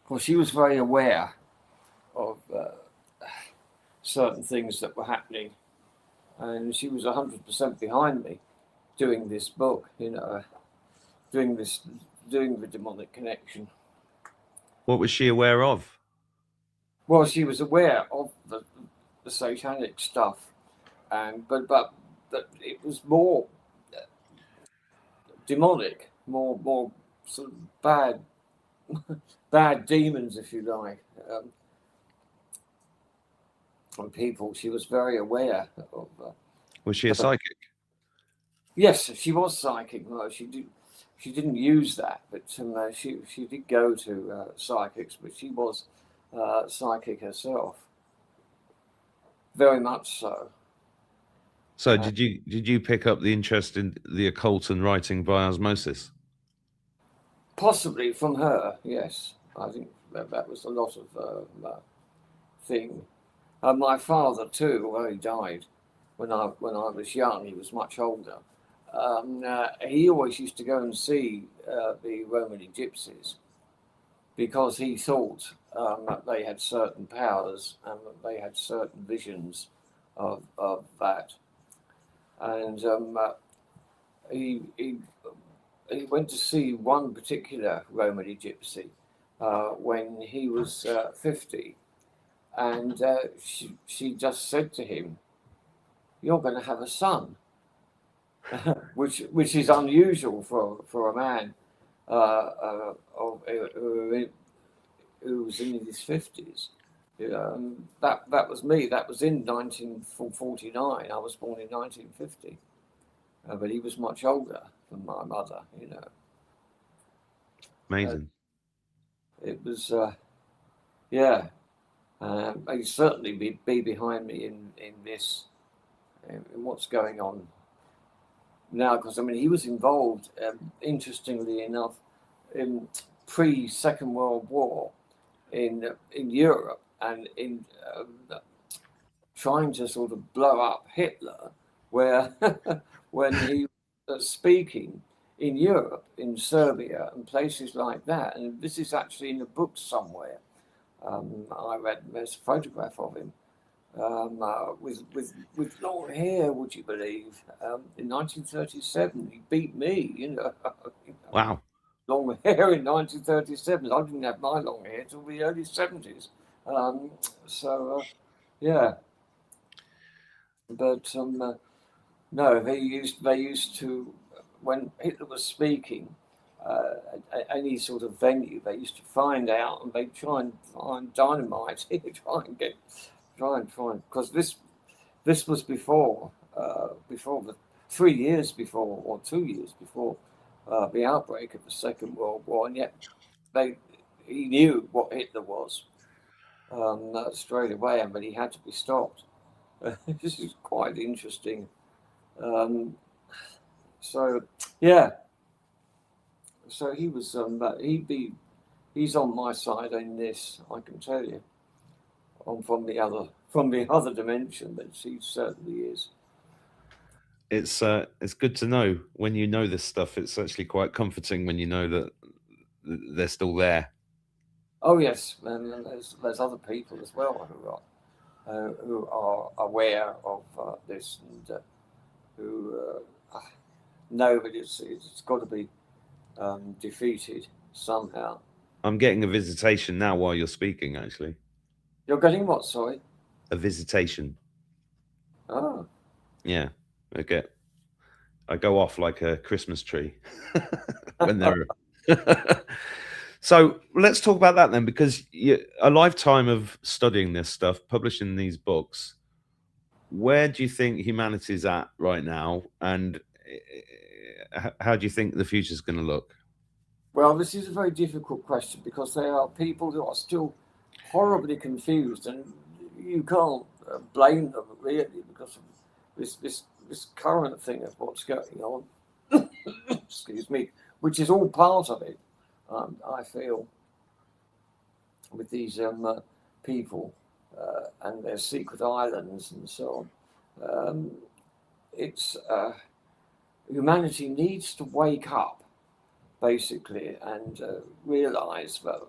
course, she was very aware of certain things that were happening. And she was 100% behind me doing this book, doing the demonic connection. What was she aware of? Well, she was aware of the satanic stuff, but it was more demonic, more sort of bad demons, if you like. From people, she was very aware of. Was she a psychic? Yes, she was psychic. No, she didn't use that, but she did go to psychics, but she was psychic herself. Very much so. So did you pick up the interest in the occult and writing by osmosis? Possibly from her, yes. I think that was a lot of thing. My father too, although he died when I was young, he was much older. He always used to go and see the Romany gypsies because he thought that they had certain powers and that they had certain visions of that. And he went to see one particular Romany gypsy when he was 50. And she just said to him, "You're going to have a son," which is unusual for a man who's in his 50s. That was me. That was in 1949. I was born in 1950, but he was much older than my mother. Amazing. It was, yeah. He'd certainly be behind me in this, in what's going on now, because I mean he was involved, interestingly enough, in pre-Second World War in Europe, and in trying to sort of blow up Hitler, where when he was speaking in Europe, in Serbia, and places like that. And this is actually in a book somewhere. I read there's a photograph of him with long hair. Would you believe? In 1937, he beat me. Wow. Long hair in 1937. I didn't have my long hair till the early 70s. Yeah, but no, they used to, when Hitler was speaking at any sort of venue, they used to find out, and they try and find dynamite, because this was before the 3 years before, or 2 years before the outbreak of the Second World War, and yet he knew what Hitler was straight away, but he had to be stopped. This is quite interesting. So yeah, so he was he's on my side in this, I can tell you. I'm from the other dimension, but he certainly is. It's good to know when you know this stuff. It's actually quite comforting when you know that they're still there. Oh yes, and there's other people as well who are aware of this, and who know that it's got to be defeated somehow. I'm getting a visitation now while you're speaking. Actually, You're getting what? Sorry. a visitation. Oh. Yeah, I go off like a Christmas tree when they're. So let's talk about that then, because a lifetime of studying this stuff, publishing these books. Where do you think humanity's at right now, and how do you think the future's going to look? Well, this is a very difficult question because there are people who are still horribly confused, and you can't blame them really because of this current thing of what's going on. Excuse me, which is all part of it. I feel with these people and their secret islands and so on. It's humanity needs to wake up basically and realize that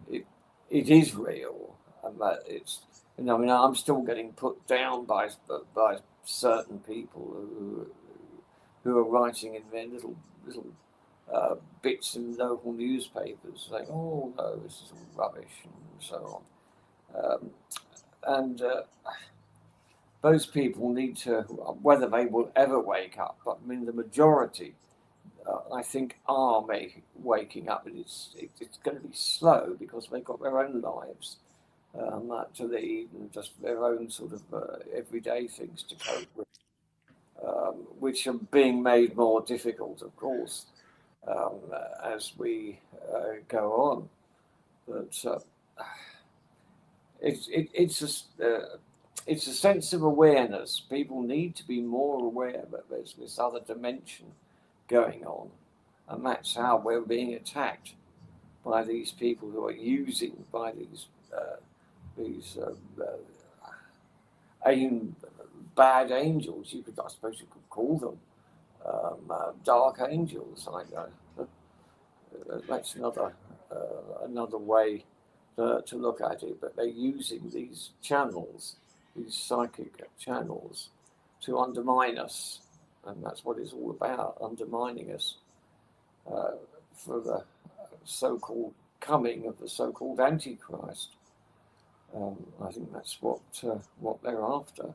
it is real and that it's. I mean, I'm still getting put down by certain people who are writing in their little bits in local newspapers saying, "Oh no, this is all rubbish," and so on. And those people need to, whether they will ever wake up, but I mean the majority, I think, are waking up, and it's going to be slow because they've got their own lives to lead and just their own sort of everyday things to cope with, which are being made more difficult, of course, as we go on. But it's a sense of awareness. People need to be more aware that there's this other dimension going on, and that's how we're being attacked by these people who are using by these bad angels. I suppose you could call them dark angels. That's another way to look at it. But they're using these channels, these psychic channels, to undermine us, and that's what it's all about: undermining us for the so-called coming of the so-called Antichrist. I think that's what they're after.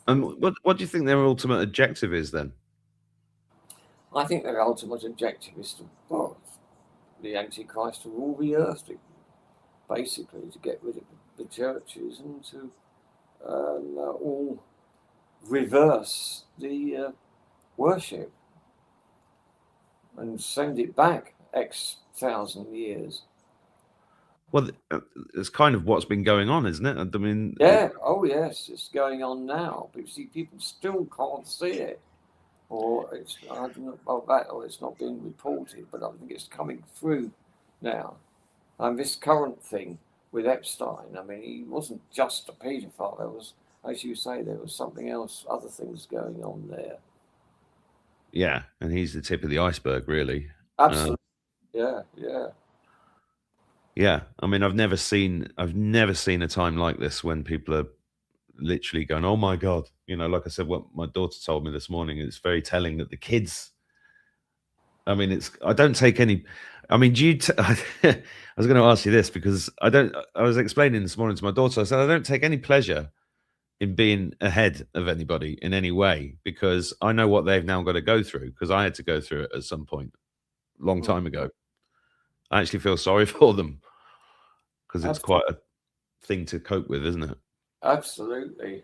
And what do you think their ultimate objective is then? I think their ultimate objective is the Antichrist to rule the earth, basically to get rid of the churches and to all reverse the worship and send it back X thousand years. Well, it's kind of what's been going on, isn't it? I mean, yeah. Oh, yes, it's going on now. But you see, people still can't see it. or I don't know about that, or it's not being reported, but I think it's coming through now. And this current thing with Epstein, I mean, he wasn't just a paedophile. There was, as you say, there was something else, other things going on there. Yeah, and he's the tip of the iceberg, really. Absolutely, yeah. Yeah, I mean, I've never seen a time like this when people are literally going, "Oh my God!" You know, like I said, what my daughter told me this morning, it's very telling that the kids. I mean, I don't take any. I mean, do you? I was going to ask you this because I don't. I was explaining this morning to my daughter. I said I don't take any pleasure in being ahead of anybody in any way because I know what they've now got to go through because I had to go through it at some point a long time ago. I actually feel sorry for them because it's quite a thing to cope with, isn't it? Absolutely.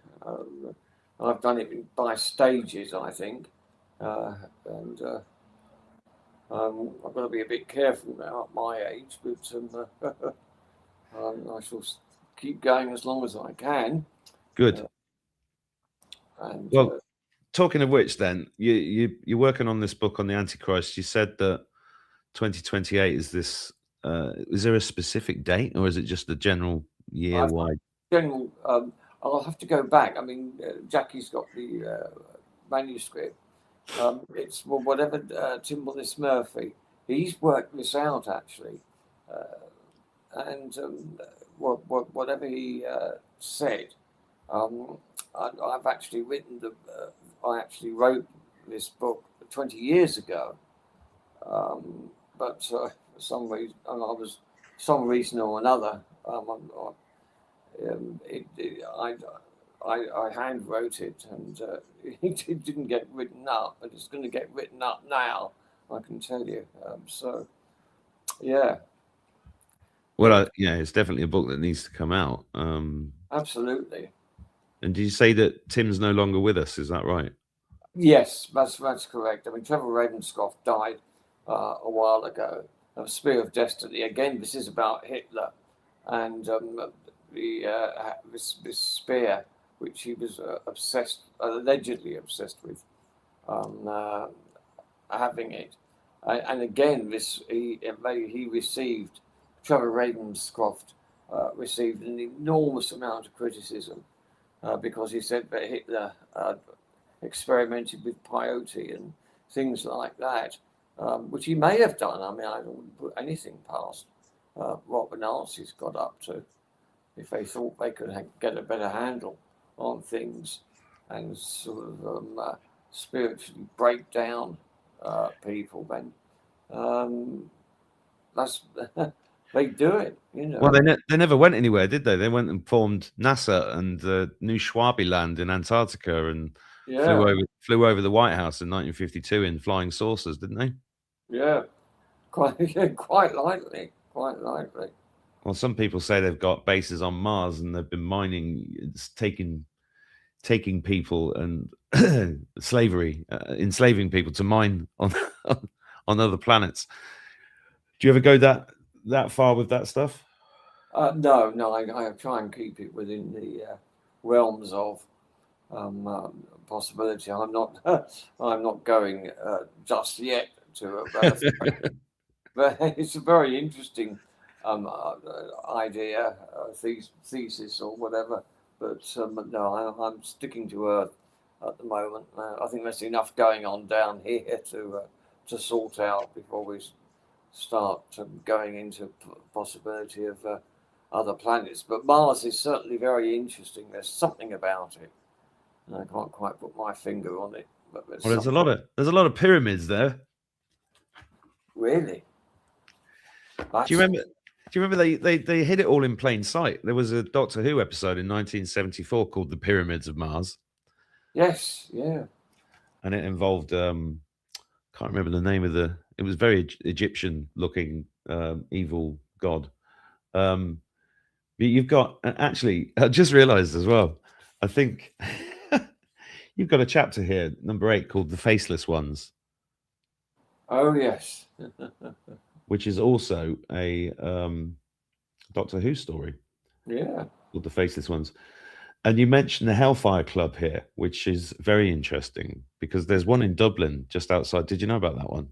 I've done it by stages, I think, and I've got to be a bit careful now at my age, but I shall keep going as long as I can. Good. And Well, talking of which, then you're working on this book on the Antichrist. You said that 2028 is this. Is there a specific date, or is it just a general year-wide? general, I'll have to go back. I mean, Jackie's got the manuscript. It's whatever Tim Willis Murphy. He's worked this out actually, and whatever he said, I've actually written I actually wrote this book 20 years ago, but for some reason, some reason or another, I hand wrote it, and it didn't get written up, but it's going to get written up now, I can tell you. So, yeah. Well, yeah, it's definitely a book that needs to come out. Absolutely. And did you say that Tim's no longer with us? Is that right? That's correct. I mean, Trevor Ravenscroft died a while ago. Spear of Destiny. Again, this is about Hitler, and this spear, which he was allegedly obsessed with, having it, and again, he received. Trevor Ravenscroft received an enormous amount of criticism because he said that Hitler experimented with peyote and things like that, which he may have done. I mean, I don't put anything past what the Nazis got up to if they thought they could get a better handle on things and sort of spiritually break down people. Then that's they do it, you know. Well, they never went anywhere, did they? They went and formed NASA and New Schwabiland in Antarctica and flew over the White House in 1952 in flying saucers, didn't they? Yeah, quite likely. Well, some people say they've got bases on Mars and they've been mining, it's taking people and slavery, enslaving people to mine on on other planets. Do you ever go that far with that stuff? No, I try and keep it within the realms of possibility. I'm not going just yet to but it's a very interesting idea, thesis or whatever. But no, I'm sticking to Earth at the moment. I think there's enough going on down here to sort out before we start going into possibility of other planets. But Mars is certainly very interesting. There's something about it, and I can't quite put my finger on it. But there's a lot of pyramids there. Really? Do you remember they hid it all in plain sight? There was a Doctor Who episode in 1974 called "The Pyramids of Mars." Yes, yeah. And it involved can't remember the name of it was very Egyptian looking evil god. But you've got actually I just realized as well, I think you've got a chapter here, number 8, called "The Faceless Ones." Oh yes. Which is also a Doctor Who story. Yeah. Called "The Faceless Ones." And you mentioned the Hellfire Club here, which is very interesting because there's one in Dublin just outside. Did you know about that one?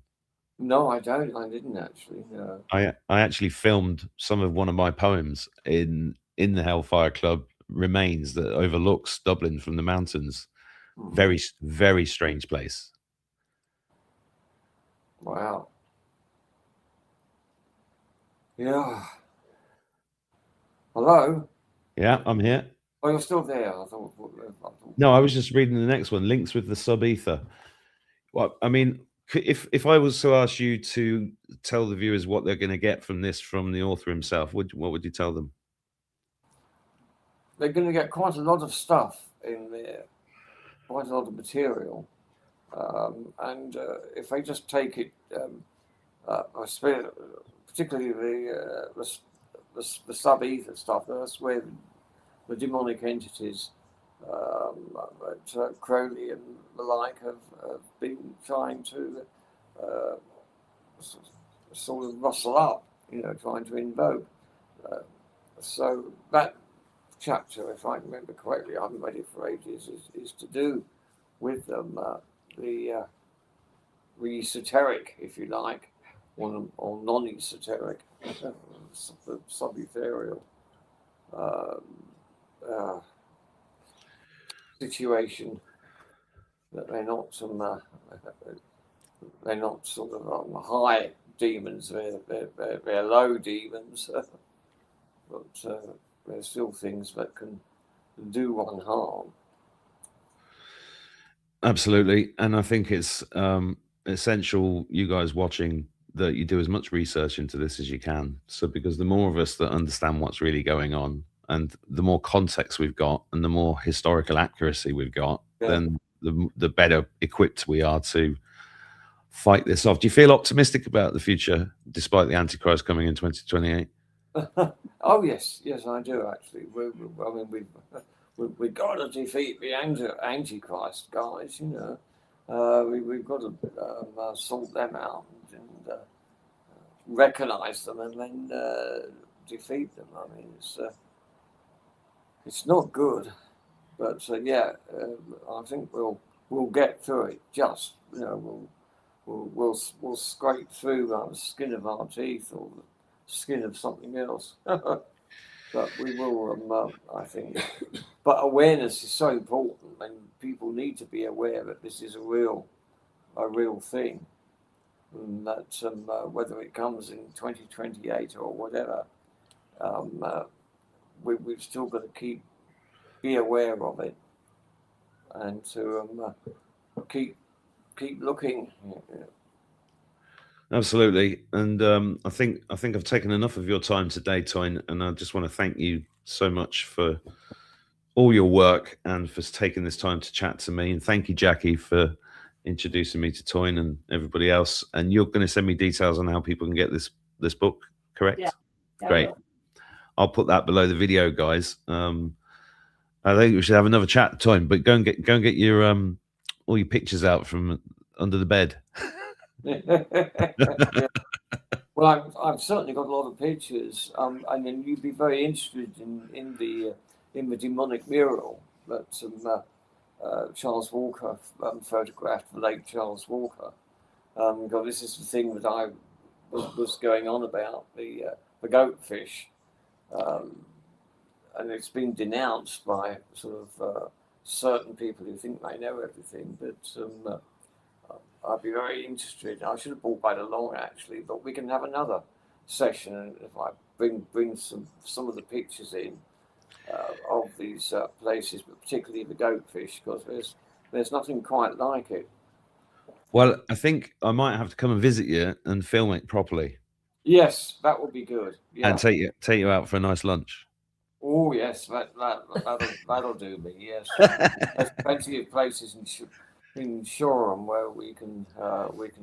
No, I don't. I didn't actually. No. I actually filmed some of one of my poems in the Hellfire Club remains that overlooks Dublin from the mountains. Very, very strange place. Wow. Yeah. Hello? Yeah, I'm here. Oh, you're still there. I thought. No, I was just reading the next one, links with the sub-ether. Well, I mean, if I was to ask you to tell the viewers what they're going to get from this from the author himself, what would you tell them? They're going to get quite a lot of stuff in there, quite a lot of material, and if they just take it, particularly the sub-ether stuff, that's where the demonic entities that Crowley and the like have been trying to sort of rustle up, trying to invoke. So that chapter, if I remember correctly, I haven't read it for ages, is to do with them, the esoteric, if you like, or non-esoteric, the sub-ethereal situation, that they're not sort of high demons, they're low demons, but there's still things that can do one harm. Absolutely, and I think it's essential, you guys watching, that you do as much research into this as you can. So, because the more of us that understand what's really going on, and the more context we've got, and the more historical accuracy we've got, then the better equipped we are to fight this off. Do you feel optimistic about the future, despite the Antichrist coming in 2028? Oh yes, I do actually. I mean, we've got to defeat the Antichrist, guys. We've got to sort them out and recognize them, and then defeat them. I mean, it's not good, but I think we'll get through it. Just we'll scrape through the skin of our teeth or the skin of something else. But we will, I think. But awareness is so important, and people need to be aware that this is a real thing, and that whether it comes in 2028 or whatever, we've still got to be aware of it, and to keep looking. Absolutely, and I think I've taken enough of your time today, Toyne, and I just want to thank you so much for all your work and for taking this time to chat to me. And thank you, Jackie, for introducing me to Toyne and everybody else. And you're going to send me details on how people can get this book, correct? Yeah. Great. I'll put that below the video, guys. I think we should have another chat, Toyne, but go and get your all your pictures out from under the bed. Yeah. Well, I've certainly got a lot of pictures, and then you'd be very interested in the demonic mural that Charles Walker photographed, the late Charles Walker. God, this is the thing that I was going on about, the goatfish, and it's been denounced by sort of certain people who think they know everything, but I'd be very interested. I should have brought that along actually, but we can have another session if I bring some of the pictures in of these places, but particularly the goatfish, because there's nothing quite like it. Well, I think I might have to come and visit you and film it properly. Yes, that would be good. Yeah. And take you out for a nice lunch. Oh yes, that'll do me. Yes, there's plenty of places in Shoreham where we can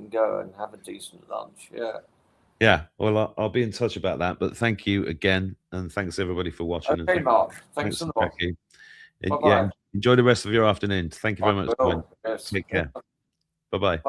go and have a decent lunch. Yeah. Yeah. Well, I'll be in touch about that. But thank you again, and thanks everybody for watching. Okay, Mark. Thanks a lot. Jackie. Bye-bye. Yeah. Enjoy the rest of your afternoon. Thank you very much. Yes. Take care. Bye-bye.